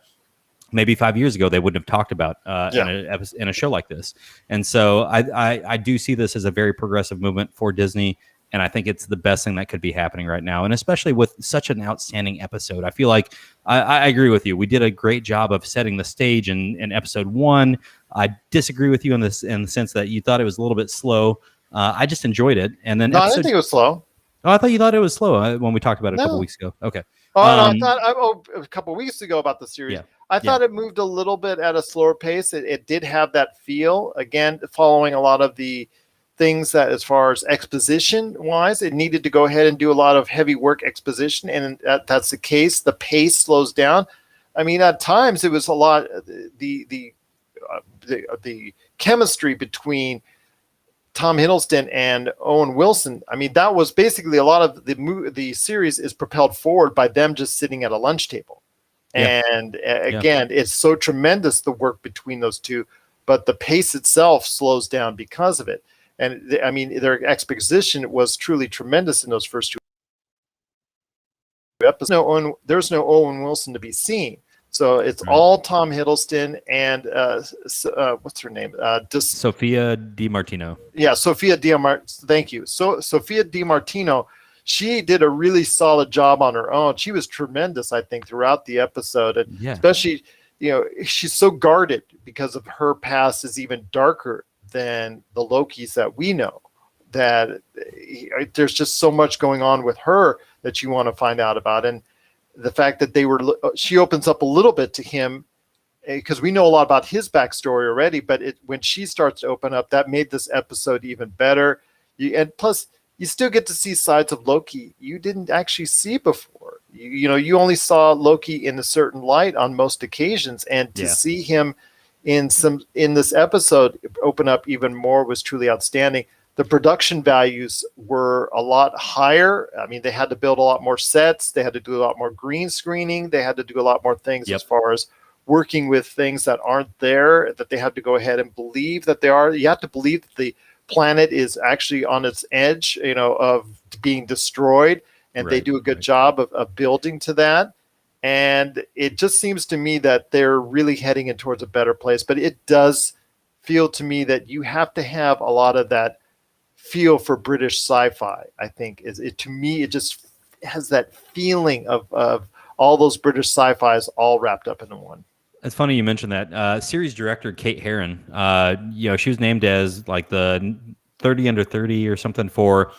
maybe 5 years ago they wouldn't have talked about in a show like this. And so I do see this as a very progressive movement for Disney. And I think it's the best thing that could be happening right now. And especially with such an outstanding episode. I feel like I agree with you. We did a great job of setting the stage in episode 1. I disagree with you in the sense that you thought it was a little bit slow. I just enjoyed it. And then I didn't think it was slow. Oh, I thought you thought it was slow when we talked about it a couple weeks ago. Okay. I thought a couple weeks ago about the series. Yeah. I thought it moved a little bit at a slower pace. It did have that feel, again, following a lot of the things that, as far as exposition wise, it needed to go ahead and do a lot of heavy work exposition, and that's the case. The pace slows down. I mean, at times it was a lot. The chemistry between Tom Hiddleston and Owen Wilson. I mean, that was basically a lot of the series is propelled forward by them just sitting at a lunch table. Yeah. And again, it's so tremendous, the work between those two, but the pace itself slows down because of it. And I mean, their exposition was truly tremendous in those first two. episode. There's no Owen Wilson to be seen. So it's Right. all Tom Hiddleston and what's her name? Sophia DiMartino. Yeah, Sophia DiMartino. Thank you. So Sophia DiMartino, she did a really solid job on her own. She was tremendous, I think, throughout the episode, and especially, she's so guarded because of her past is even darker than the Lokis that we know. That there's just so much going on with her that you want to find out about, and the fact that she opens up a little bit to him, because we know a lot about his backstory already, but when she starts to open up, that made this episode even better. And plus, you still get to see sides of Loki you didn't actually see before. You only saw Loki in a certain light on most occasions, and to see him in this episode open up even more was truly outstanding. The production values were a lot higher. I mean, they had to build a lot more sets. They had to do a lot more green screening. They had to do a lot more things as far as working with things that aren't there, that they have to go ahead and believe that they are. You have to believe that the planet is actually on its edge, of being destroyed. And they do a good job of building to that. And it just seems to me that they're really heading in towards a better place. But it does feel to me that you have to have a lot of that feel for British sci-fi. I think to me, it just has that feeling of all those British sci-fis all wrapped up into one. It's funny you mentioned that. Series director Kate Herron, she was named as like the 30 under 30 or something for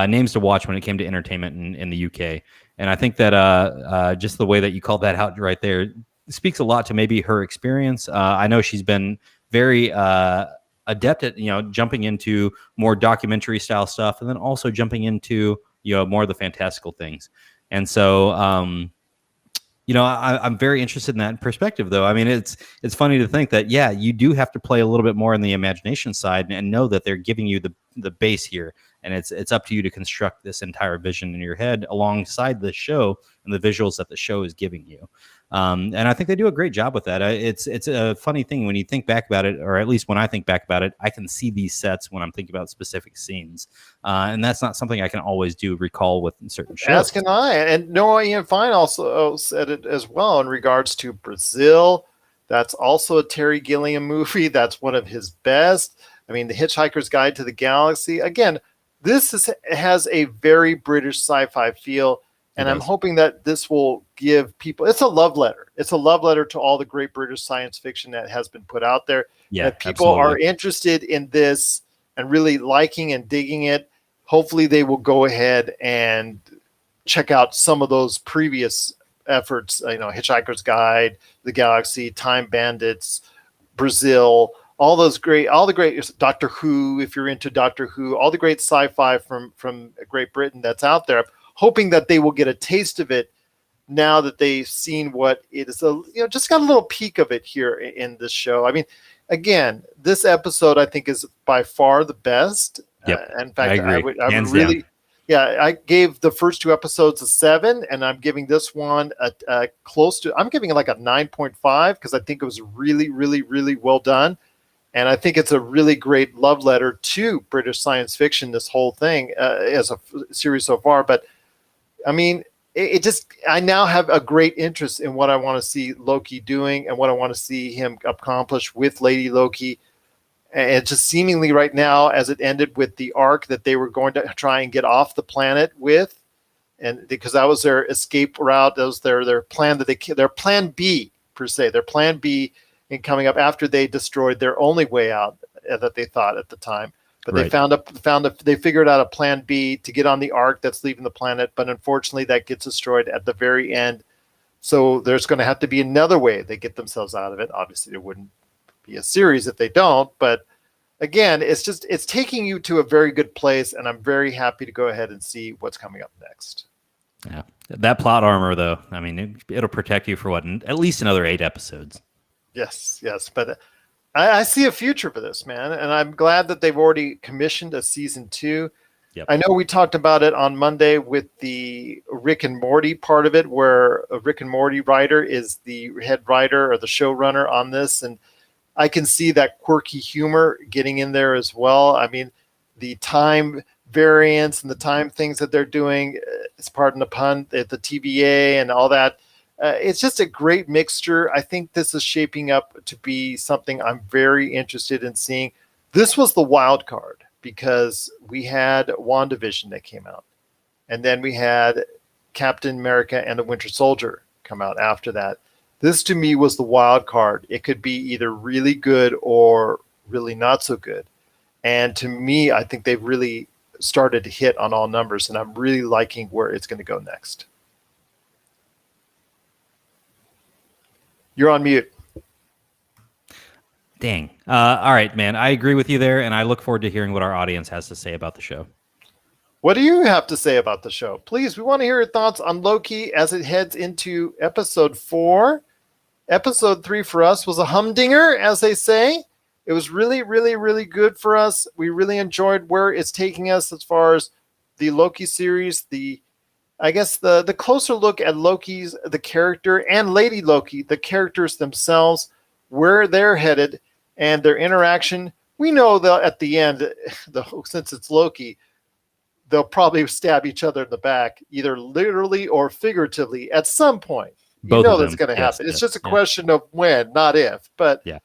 names to watch when it came to entertainment in the UK. And I think that just the way that you called that out right there speaks a lot to maybe her experience. I know she's been very adept at jumping into more documentary style stuff, and then also jumping into more of the fantastical things. And so I'm very interested in that perspective, though. I mean, it's funny to think that you do have to play a little bit more on the imagination side and know that they're giving you the base here, and it's up to you to construct this entire vision in your head alongside the show and the visuals that the show is giving you. And I think they do a great job with that. It's a funny thing when you think back about it, or at least when I think back about it, I can see these sets when I'm thinking about specific scenes. And that's not something I can always recall with certain shows. As can I. And Noah Ian Fine also said it as well in regards to Brazil. That's also a Terry Gilliam movie. That's one of his best. I mean, The Hitchhiker's Guide to the Galaxy. Again, this has a very British sci-fi feel. And I'm hoping that this will give people, it's a love letter. It's a love letter to all the great British science fiction that has been put out there. Yeah, if people are interested in this and really liking and digging it, hopefully they will go ahead and check out some of those previous efforts, Hitchhiker's Guide, The Galaxy, Time Bandits, Brazil, all the great Doctor Who, if you're into Doctor Who, all the great sci-fi from Great Britain that's out there. Hoping that they will get a taste of it now that they've seen what it is. Just got a little peek of it here in this show. I mean, again, this episode I think is by far the best. Yep. In fact, I agree. I would really, I gave the first two episodes a 7, and I'm giving this one a close to. I'm giving it like a 9.5 because I think it was really, really, really well done. And I think it's a really great love letter to British science fiction, this whole thing as a series so far. But I mean, I now have a great interest in what I want to see Loki doing and what I want to see him accomplish with Lady Loki. And just seemingly right now, as it ended with the arc that they were going to try and get off the planet with, and because that was their escape route, that was their plan their plan B per se, their plan B in coming up after they destroyed their only way out that they thought at the time. But they figured out a plan B to get on the ark that's leaving the planet. But unfortunately, that gets destroyed at the very end. So there's going to have to be another way they get themselves out of it. Obviously, there wouldn't be a series if they don't. But again, it's taking you to a very good place. And I'm very happy to go ahead and see what's coming up next. Yeah. That plot armor, though, I mean, it'll protect you for at least another 8 episodes. Yes. But I see a future for this, man. And I'm glad that they've already commissioned a season 2. Yep. I know we talked about it on Monday with the Rick and Morty part of it, where a Rick and Morty writer is the head writer or the showrunner on this. And I can see that quirky humor getting in there as well. I mean, the time variants and the time things that they're doing, pardon the pun, at the TVA and all that. It's just a great mixture. I think this is shaping up to be something I'm very interested in seeing. This was the wild card because we had WandaVision that came out, and then we had Captain America and the Winter Soldier come out after that. This to me was the wild card. It could be either really good or really not so good. And to me, I think they've really started to hit on all numbers, and I'm really liking where it's going to go next. You're on mute. Dang. All right, man. I agree with you there, and I look forward to hearing what our audience has to say about the show. What do you have to say about the show? Please, we want to hear your thoughts on Loki as it heads into episode 4. Episode 3 for us was a humdinger, as they say. It was really, really, really good for us. We really enjoyed where it's taking us as far as the Loki series, I guess the closer look at Loki's, the character, and Lady Loki, the characters themselves, where they're headed, and their interaction. We know that at the end, since it's Loki, they'll probably stab each other in the back, either literally or figuratively at some point. You know that's going to happen. It's just a question of when, not if. But yeah,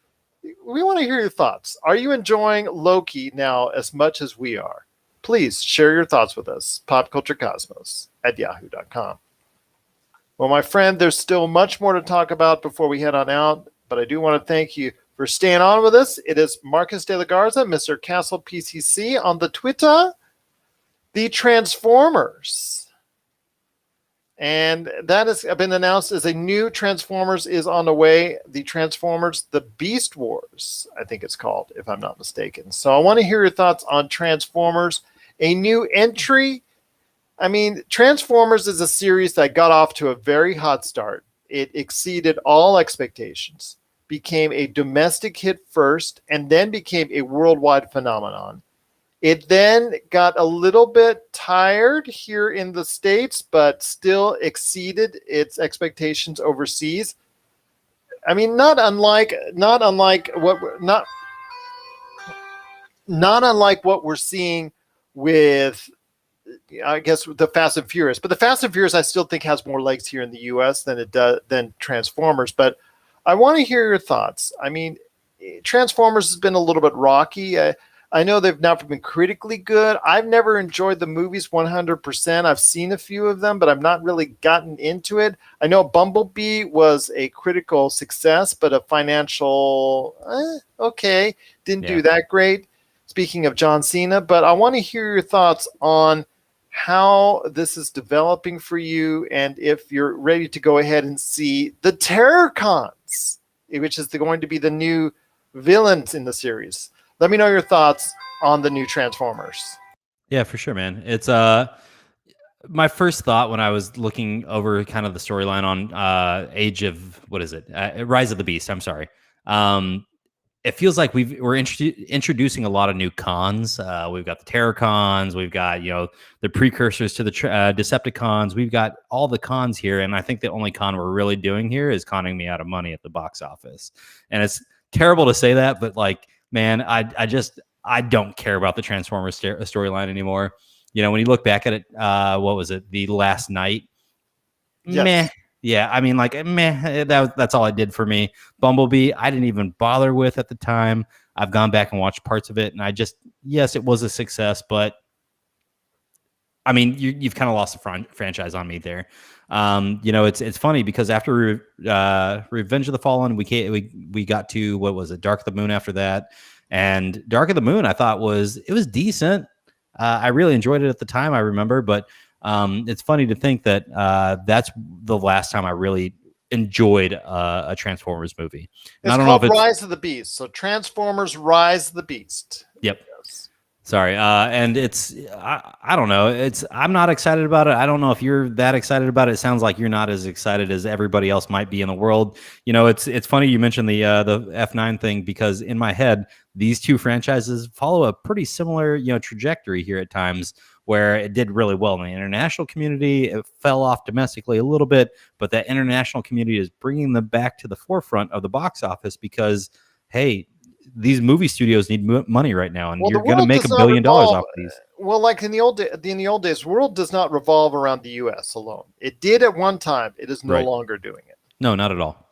we want to hear your thoughts. Are you enjoying Loki now as much as we are? Please share your thoughts with us. popculturecosmos@yahoo.com. Well, my friend, there's still much more to talk about before we head on out, but I do want to thank you for staying on with us. It is Marcus de la Garza, Mr. Castle PCC on the Twitter. The Transformers. And that has been announced as a new Transformers is on the way. The Transformers, the Beast Wars, I think it's called, if I'm not mistaken. So I want to hear your thoughts on Transformers. A new entry. I mean, Transformers is a series that got off to a very hot start. It exceeded all expectations, became a domestic hit first, and then became a worldwide phenomenon. It then got a little bit tired here in the States, but still exceeded its expectations overseas. I mean, not unlike what we're seeing with, I guess, the Fast and Furious. But the Fast and Furious, I still think, has more legs here in the U.S. than Transformers. But I want to hear your thoughts. I mean, Transformers has been a little bit rocky. I know they've not been critically good. I've never enjoyed the movies 100%. I've seen a few of them, but I've not really gotten into it. I know Bumblebee was a critical success, but a financial, okay, didn't do that great. Speaking of John Cena, but I want to hear your thoughts on how this is developing for you, and if you're ready to go ahead and see the Terrorcons, which is going to be the new villains in the series. Let me know your thoughts on the new Transformers. Yeah, for sure, man. It's my first thought when I was looking over kind of the storyline on Rise of the Beast. I'm sorry. It feels like we're introducing a lot of new cons. We've got the Terrorcons. We've got the precursors to the Decepticons. We've got all the cons here, and I think the only con we're really doing here is conning me out of money at the box office. And it's terrible to say that, but like, man, I don't care about the Transformers storyline anymore. When you look back at it, what was it? The Last Night? Yes. Meh. Yeah, I mean, like, meh. That's all it did for me. Bumblebee, I didn't even bother with at the time. I've gone back and watched parts of it, and yes, it was a success, but I mean, you've kind of lost the franchise on me there. It's funny because after Revenge of the Fallen, we got to, what was it, Dark of the Moon after that, and Dark of the Moon I thought was decent. I really enjoyed it at the time, I remember, but it's funny to think that that's the last time I really enjoyed a Transformers movie. And I don't know if it's Rise of the Beast. So Transformers Rise of the Beast. Yep. Yes. Sorry. And it's, I don't know. I'm not excited about it. I don't know if you're that excited about it. It sounds like you're not as excited as everybody else might be in the world. It's funny you mentioned the F9 thing, because in my head, these two franchises follow a pretty similar, trajectory here at times, where it did really well in the international community. It fell off domestically a little bit, but that international community is bringing them back to the forefront of the box office because, hey, these movie studios need money right now, and you're going to make $1 billion off these. well, like in the old days, the world does not revolve around the U.S. alone. It did at one time. It is no Right. longer doing it. No, not at all.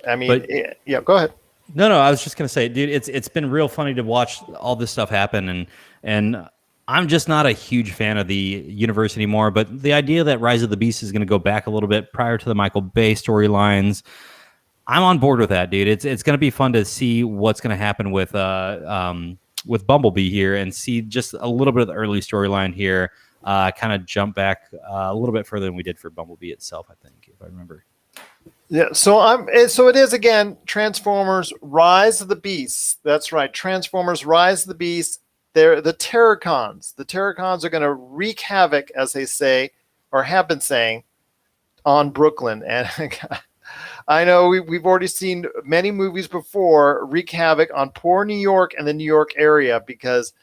I mean, But yeah. Go ahead. no, I was just gonna say, dude, it's been real funny to watch all this stuff happen, and I'm just not a huge fan of the universe anymore. But the idea that Rise of the Beast is going to go back a little bit prior to the Michael Bay storylines, I'm on board with that, dude. It's going to be fun to see what's going to happen with Bumblebee here, and see just a little bit of the early storyline here. Kind of jump back a little bit further than we did for Bumblebee itself, I think, if I remember. Yeah, so it is again Transformers Rise of the Beasts. That's right. Transformers Rise of the Beasts. They're the Terracons. The Terracons are going to wreak havoc, as they say, or have been saying, on Brooklyn. And I know we've already seen many movies before wreak havoc on poor New York and the New York area, because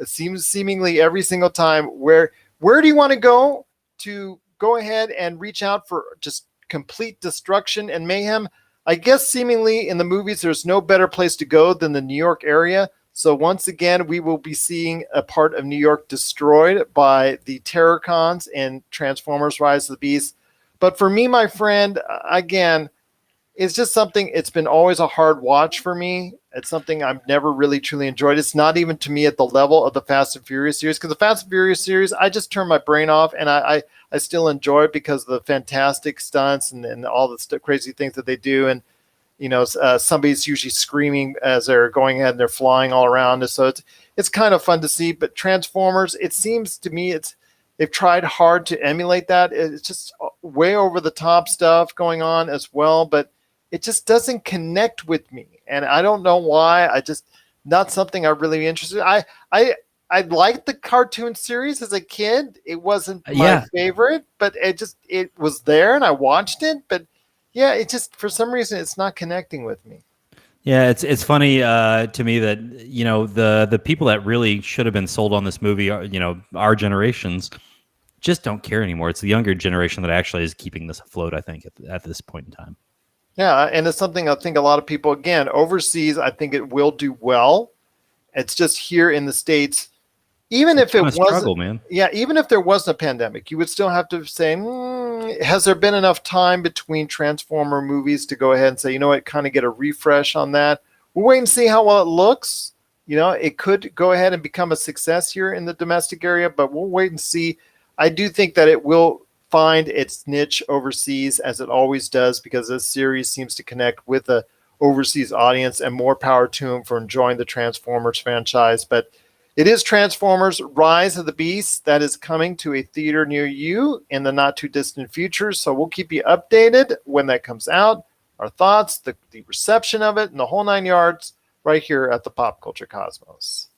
it seems seemingly every single time where do you want to go ahead and reach out for just complete destruction and mayhem? I guess seemingly in the movies, there's no better place to go than the New York area. So once again, we will be seeing a part of New York destroyed by the Terracons in Transformers Rise of the Beast. But for me, my friend, again, it's just something, it's been always a hard watch for me. It's something I've never really truly enjoyed. It's not even to me at the level of the Fast and Furious series, because the Fast and Furious series, I just turn my brain off, and I still enjoy it because of the fantastic stunts and all the crazy things that they do. And, you know, somebody's usually screaming as they're going ahead and they're flying all around. So it's kind of fun to see. But Transformers, it seems to me they've tried hard to emulate that. It's just way over the top stuff going on as well, but it just doesn't connect with me. And I don't know why. Not something I'm really interested in. I liked the cartoon series as a kid. It wasn't my favorite, but it was there and I watched it. But yeah, it just, for some reason, it's not connecting with me. Yeah, it's funny to me that, you know, the people that really should have been sold on this movie are, you know, our generations, just don't care anymore. It's the younger generation that actually is keeping this afloat, I think, at this point in time. Yeah, and it's something I think a lot of people, again, overseas, I think it will do well. It's just here in the States, even if it wasn't, man. Yeah, even if there wasn't a pandemic, you would still have to say, has there been enough time between Transformer movies to go ahead and say, you know what, kind of get a refresh on that? We'll wait and see how well it looks. You know, it could go ahead and become a success here in the domestic area, but we'll wait and see. I do think that it will find its niche overseas, as it always does, because this series seems to connect with the overseas audience, and more power to them for enjoying the Transformers franchise. But it is Transformers Rise of the Beast that is coming to a theater near you in the not too distant future. So we'll keep you updated when that comes out, our thoughts, the reception of it, and the whole 9 yards right here at the Pop Culture Cosmos.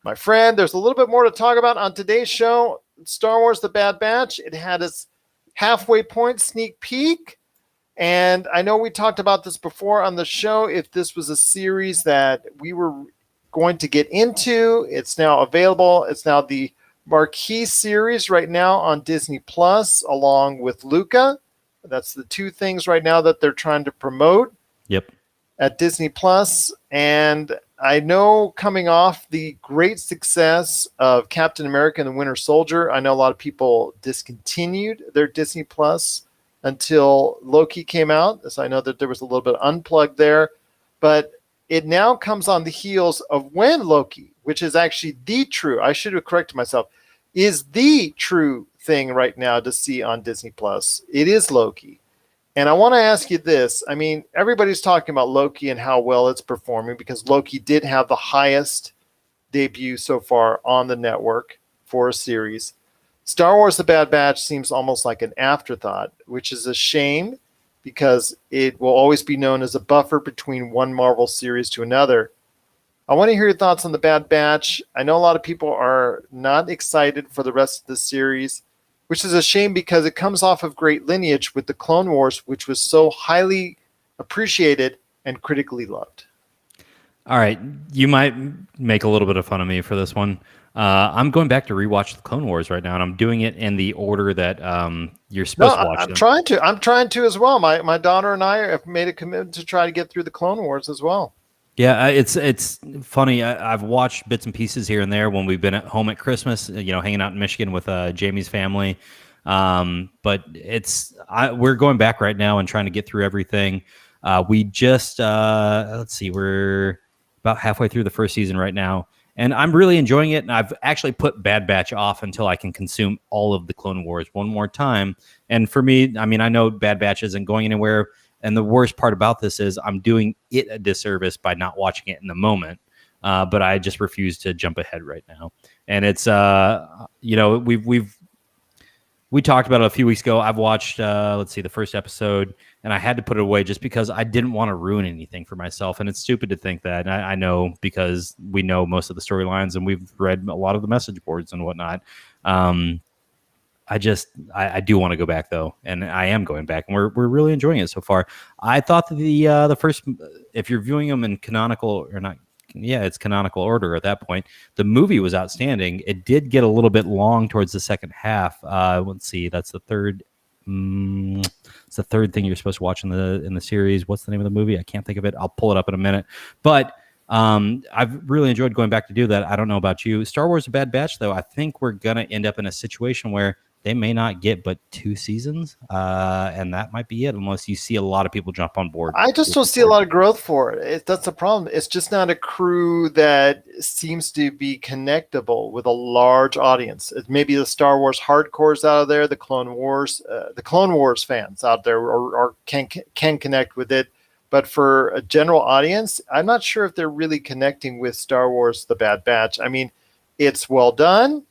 My friend, there's a little bit more to talk about on today's show. Star Wars The Bad Batch, it had its halfway point sneak peek. And I know we talked about this before on the show, if this was a series that we were going to get into. It's now available. It's now the marquee series right now on Disney Plus, along with Luca. That's the two things right now that they're trying to promote. Yep. At Disney Plus. And I know, coming off the great success of Captain America and the Winter Soldier, I know a lot of people discontinued their Disney Plus until Loki came out. So I know that there was a little bit unplugged there, but it now comes on the heels of when Loki, which is actually I should have corrected myself, is the true thing right now to see on Disney Plus. It is Loki. And I want to ask you this. I mean, everybody's talking about Loki and how well it's performing, because Loki did have the highest debut so far on the network for a series. Star Wars The Bad Batch seems almost like an afterthought, which is a shame, because it will always be known as a buffer between one Marvel series to another. I want to hear your thoughts on The Bad Batch. I know a lot of people are not excited for the rest of the series, which is a shame, because it comes off of great lineage with the Clone Wars, which was so highly appreciated and critically loved. All right. You might make a little bit of fun of me for this one. I'm going back to rewatch the Clone Wars right now, and I'm doing it in the order that you're supposed to watch them. I'm trying to as well. My daughter and I have made a commitment to try to get through the Clone Wars as well. Yeah, it's funny. I've watched bits and pieces here and there when we've been at home at Christmas, hanging out in Michigan with Jamie's family. But we're going back right now and trying to get through everything. We just let's see, we're about halfway through the first season right now, and I'm really enjoying it. And I've actually put Bad Batch off until I can consume all of the Clone Wars one more time. And for me, I mean, I know Bad Batch isn't going anywhere. And the worst part about this is I'm doing it a disservice by not watching it in the moment. But I just refuse to jump ahead right now. And it's, we talked about it a few weeks ago. I've watched, the first episode, and I had to put it away just because I didn't want to ruin anything for myself. And it's stupid to think that. And I know because we know most of the storylines and we've read a lot of the message boards and whatnot. I do want to go back though, and I am going back, and we're really enjoying it so far. I thought that the first, if you're viewing them in canonical or not, it's canonical order at that point. The movie was outstanding. It did get a little bit long towards the second half. Let's see, that's the third. It's the third thing you're supposed to watch in the series. What's the name of the movie? I can't think of it. I'll pull it up in a minute. But I've really enjoyed going back to do that. I don't know about you. Star Wars: A Bad Batch, though, I think we're gonna end up in a situation where they may not get but 2 seasons, and that might be it, unless you see a lot of people jump on board. I just don't see a lot of growth for it. That's the problem. It's just not a crew that seems to be connectable with a large audience. It maybe the Star Wars hardcores out there, the Clone Wars fans out there, or can connect with it. But for a general audience, I'm not sure if they're really connecting with Star Wars: The Bad Batch. I mean, it's well done.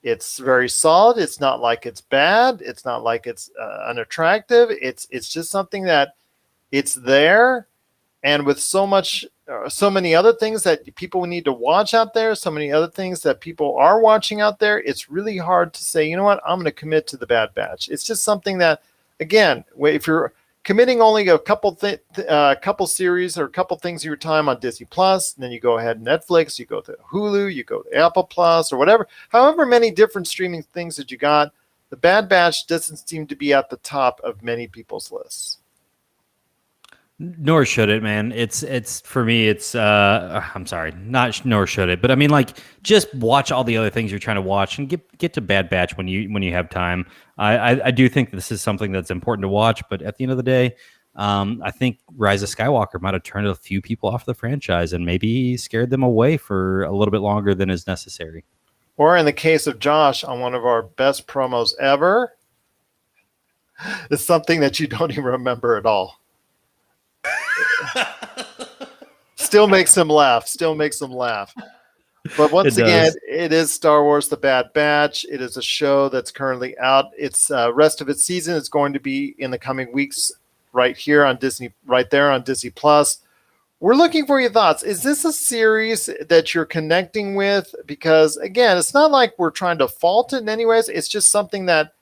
It's very solid. It's not like it's bad. It's not like it's unattractive. It's just something that it's there, and with so many other things that people need to watch out there, so many other things that people are watching out there, it's really hard to say, you know what, I'm going to commit to the Bad Batch. It's just something that, again, if you're committing only a couple series or a couple things of your time on Disney Plus, and then you go ahead and Netflix, you go to Hulu, you go to Apple Plus, or whatever, however many different streaming things that you got, the Bad Batch doesn't seem to be at the top of many people's lists. Nor should it, man. It's for me. It's I'm sorry, not nor should it, but I mean, like, just watch all the other things you're trying to watch and get to Bad Batch when you have time. I do think this is something that's important to watch, but at the end of the day, I think Rise of Skywalker might have turned a few people off the franchise and maybe scared them away for a little bit longer than is necessary. Or in the case of Josh, on one of our best promos ever, it's something that you don't even remember at all. Still makes him laugh. But once again, it is Star Wars: The Bad Batch. It is a show that's currently out. Its rest of its season is going to be in the coming weeks right here on Disney, right there on Disney Plus. We're looking for your thoughts. Is this a series that you're connecting with? Because again, it's not like we're trying to fault it in any ways. It's just something that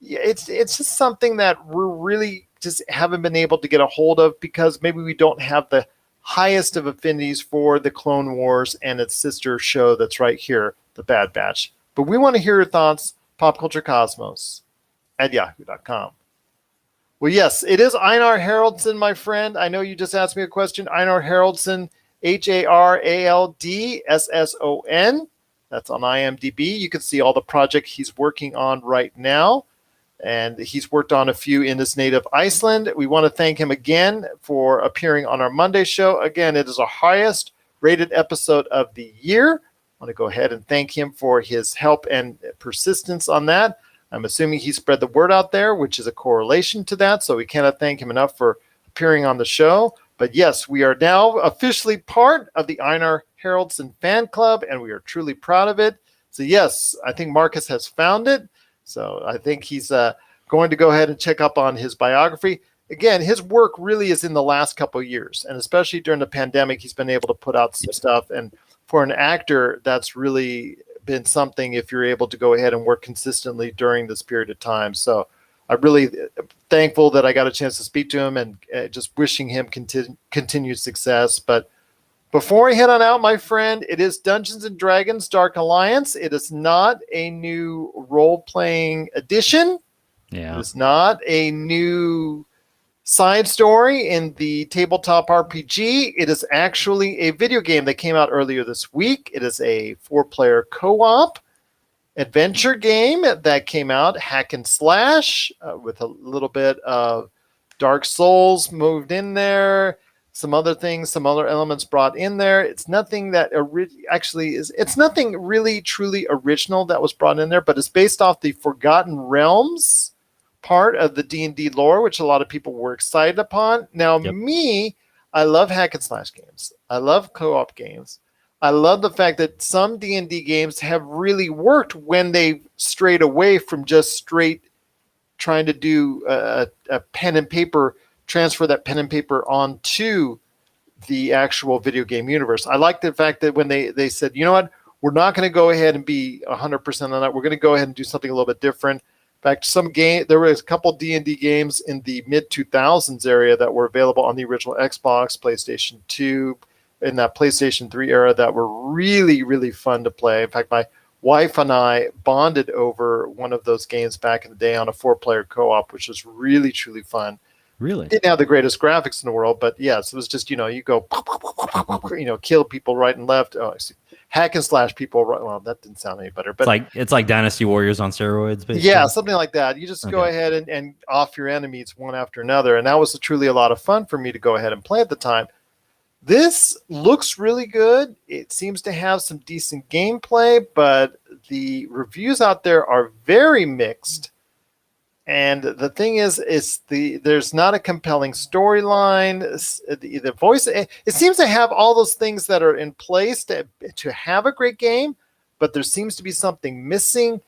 it's just something that we're really just haven't been able to get a hold of because maybe we don't have the highest of affinities for the Clone Wars and its sister show that's right here, The Bad Batch. But we want to hear your thoughts, popculturecosmos@yahoo.com. Well, yes, it is Einar Haraldson, my friend. I know you just asked me a question. Einar Haraldson, Haraldsson. That's on IMDb. You can see all the projects he's working on right now. And he's worked on a few in his native Iceland. We want to thank him again for appearing on our Monday show. Again, it is our highest rated episode of the year. I want to go ahead and thank him for his help and persistence on that. I'm assuming he spread the word out there, which is a correlation to that. So we cannot thank him enough for appearing on the show. But yes, we are now officially part of the Einar Haraldson fan club, and we are truly proud of it. So yes, I think Marcus has found it. So I think he's going to go ahead and check up on his biography. Again, his work really is in the last couple of years, and especially during the pandemic, he's been able to put out some stuff. And for an actor, that's really been something if you're able to go ahead and work consistently during this period of time. So I'm really thankful that I got a chance to speak to him and just wishing him continued success. But before I head on out, my friend, it is Dungeons & Dragons Dark Alliance. It is not a new role-playing edition. Yeah. It's not a new Side story in the tabletop RPG, it is actually a video game that came out earlier this week. It is a 4-player co-op adventure game that came out, hack and slash, with a little bit of Dark Souls moved in there, some other things, some other elements brought in there. It's nothing that it's nothing really truly original that was brought in there, but it's based off the Forgotten Realms part of the D&D lore, which a lot of people were excited upon. Now, me, I love hack and slash games. I love co-op games. I love the fact that some D&D games have really worked when they strayed away from just straight trying to do a pen and paper, transfer that pen and paper onto the actual video game universe. I like the fact that when they said, you know what, we're not going to go ahead and be 100% on that. We're going to go ahead and do something a little bit different. In fact, there was a couple D&D games in the mid-2000s area that were available on the original Xbox, PlayStation 2, in that PlayStation 3 era that were really, really fun to play. In fact, my wife and I bonded over one of those games back in the day on a 4-player co-op, which was really, truly fun. Really? Didn't have the greatest graphics in the world, but yes, it was just, you go, kill people right and left. Oh, I see. Hack and slash people. Right. Well, that didn't sound any better, but it's like Dynasty Warriors on steroids, basically. Yeah, something like that. You just go ahead and off your enemies one after another. And that was truly a lot of fun for me to go ahead and play at the time. This looks really good. It seems to have some decent gameplay, but the reviews out there are very mixed. And the thing is there's not a compelling storyline. The voice, it seems to have all those things that are in place to have a great game, but there seems to be something missing.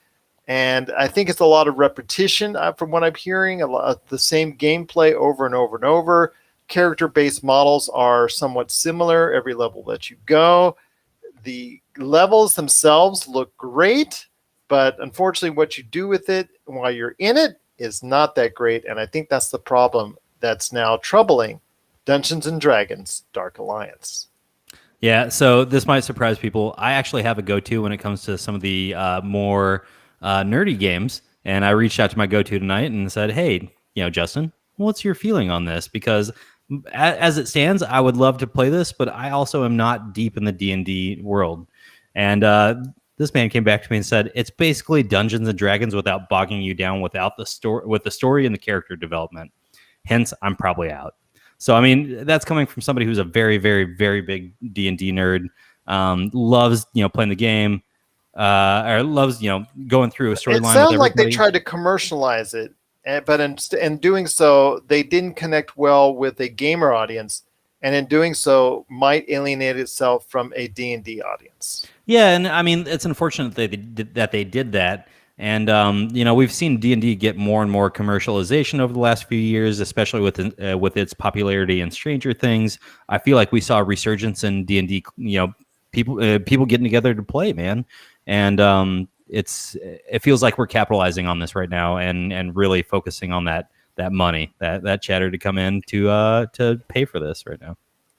And I think it's a lot of repetition from what I'm hearing, a lot of the same gameplay over and over and over. Character-based models are somewhat similar every level that you go. The levels themselves look great, but unfortunately what you do with it while you're in it is not that great, and I think that's the problem that's now troubling Dungeons & Dragons Dark Alliance. Yeah, so this might surprise people. I actually have a go-to when it comes to some of the more nerdy games, and I reached out to my go-to tonight and said, hey, Justin, what's your feeling on this? Because as it stands, I would love to play this, but I also am not deep in the D&D world. And this man came back to me and said, it's basically Dungeons and Dragons without bogging you down with the story and the character development. Hence, I'm probably out. So, I mean, that's coming from somebody who's a very, very, very big D&D nerd, loves, playing the game, or loves, going through a storyline. It sounds like they tried to commercialize it, but in doing so, they didn't connect well with a gamer audience, and in doing so, might alienate itself from a D&D audience. Yeah, and I mean, it's unfortunate that they did that. And, we've seen D&D get more and more commercialization over the last few years, especially with its popularity in Stranger Things. I feel like we saw a resurgence in D&D, people getting together to play, man. And it feels like we're capitalizing on this right now and really focusing on that money, that chatter to come in to pay for this right now.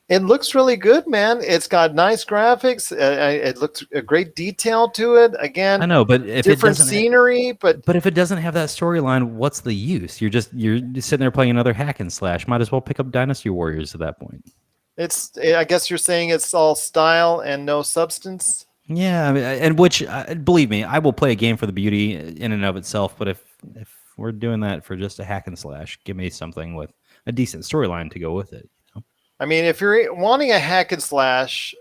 It looks really good, man. It's got nice graphics. It looks a great detail to it. Again, I know, but if different scenery. But if it doesn't have that storyline, what's the use? You're just sitting there playing another hack and slash. Might as well pick up Dynasty Warriors at that point. I guess you're saying it's all style and no substance. Yeah, I mean, and which believe me, I will play a game for the beauty in and of itself. But if we're doing that for just a hack and slash, give me something with a decent storyline to go with it. I mean, if you're wanting a hack and slash,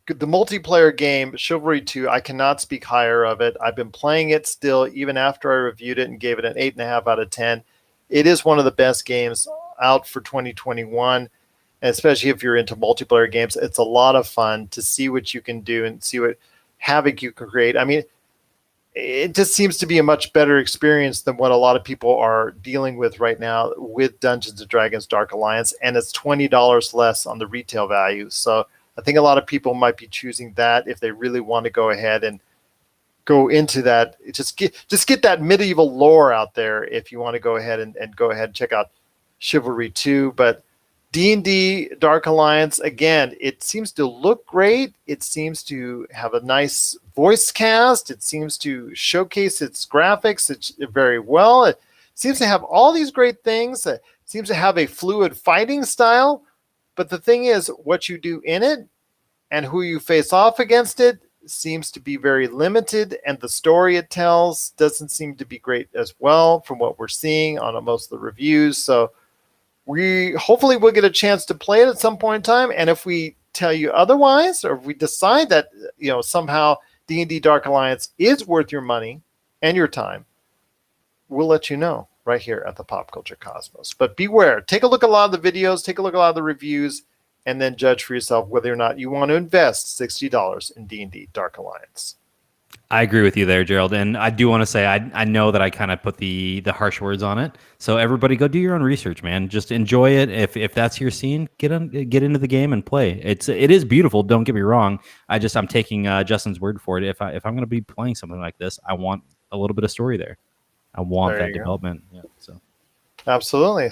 the multiplayer game, Chivalry 2, I cannot speak higher of it. I've been playing it still, even after I reviewed it and gave it an 8.5 out of 10. It is one of the best games out for 2021, and especially if you're into multiplayer games. It's a lot of fun to see what you can do and see what havoc you can create. I mean, it just seems to be a much better experience than what a lot of people are dealing with right now with Dungeons & Dragons Dark Alliance, and it's $20 less on the retail value. So I think a lot of people might be choosing that if they really want to go ahead and go into that. Just get that medieval lore out there if you want to go ahead and go ahead and check out Chivalry 2. But D&D Dark Alliance, again, it seems to look great. It seems to have a nice voice cast. It seems to showcase its graphics very well. It seems to have all these great things. seems to have a fluid fighting style. But the thing is, what you do in it and who you face off against it seems to be very limited, and the story it tells doesn't seem to be great as well from what we're seeing on most of the reviews. So we hopefully will get a chance to play it at some point in time, and if we tell you otherwise, or if we decide that somehow D&D Dark Alliance is worth your money and your time, we'll let you know right here at the Pop Culture Cosmos. But beware, take a look at a lot of the videos, take a look at a lot of the reviews, and then judge for yourself whether or not you want to invest $60 in D&D Dark Alliance. I agree with you there, Gerald. And I do want to say, I know that I kind of put the harsh words on it. So everybody go do your own research, man. Just enjoy it. If that's your scene, get into the game and play. It is beautiful. Don't get me wrong. I'm taking Justin's word for it. If I'm going to be playing something like this, I want a little bit of story there. I want that development. Yeah, so absolutely.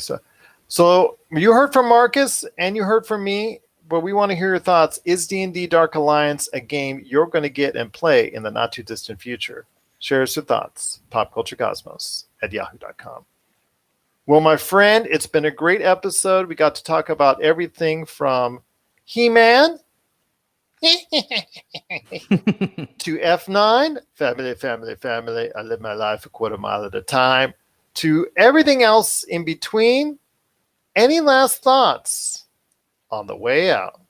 So you heard from Marcus and you heard from me, but we want to hear your thoughts. Is D&D Dark Alliance a game you're going to get and play in the not too distant future? Share us your thoughts. popculturecosmos@yahoo.com. Well, my friend, it's been a great episode. We got to talk about everything from He-Man to F9, family. I live my life a quarter mile at a time, to everything else in between. Any last thoughts on the way out?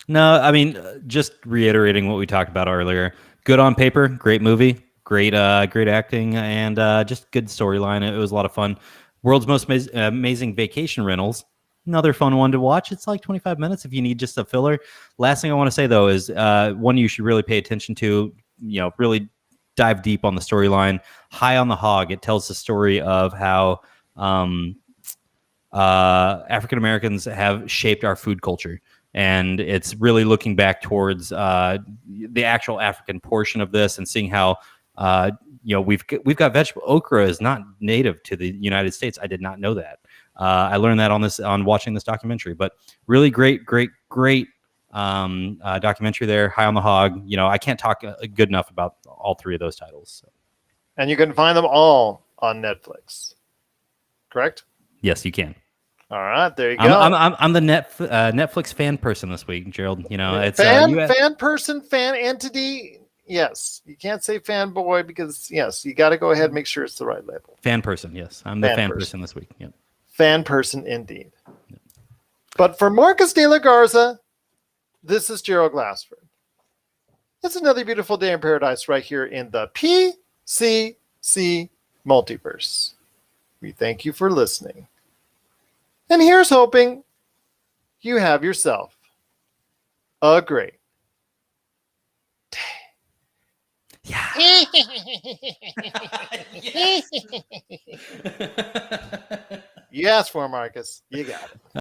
No, I mean, just reiterating what we talked about earlier. Good on paper, great movie, great acting, and just good storyline. It was a lot of fun. World's Most Amazing Vacation Rentals. Another fun one to watch. It's like 25 minutes if you need just a filler. Last thing I want to say, though, is one you should really pay attention to, really dive deep on the storyline. High on the Hog. It tells the story of how African Americans have shaped our food culture. And it's really looking back towards the actual African portion of this and seeing how we've got vegetable okra is not native to the United States. I did not know that. I learned that on watching this documentary. But really great documentary there. High on the Hog. I can't talk good enough about all three of those titles. So. And you can find them all on Netflix. Correct? Yes, you can. All right, there you go. I'm the Netflix fan person this week, Gerald. It's fan person, fan entity. Yes, you can't say fanboy because yes, you got to go ahead and make sure it's the right label. Fan person, yes, I'm the fan person this week. Yep. Fan person indeed. Yep. But for Marcus de la Garza, this is Gerald Glassford. It's another beautiful day in paradise right here in the PCC Multiverse. We thank you for listening. And here's hoping you have yourself a great day. Yeah. You asked for it, Marcus. You got it.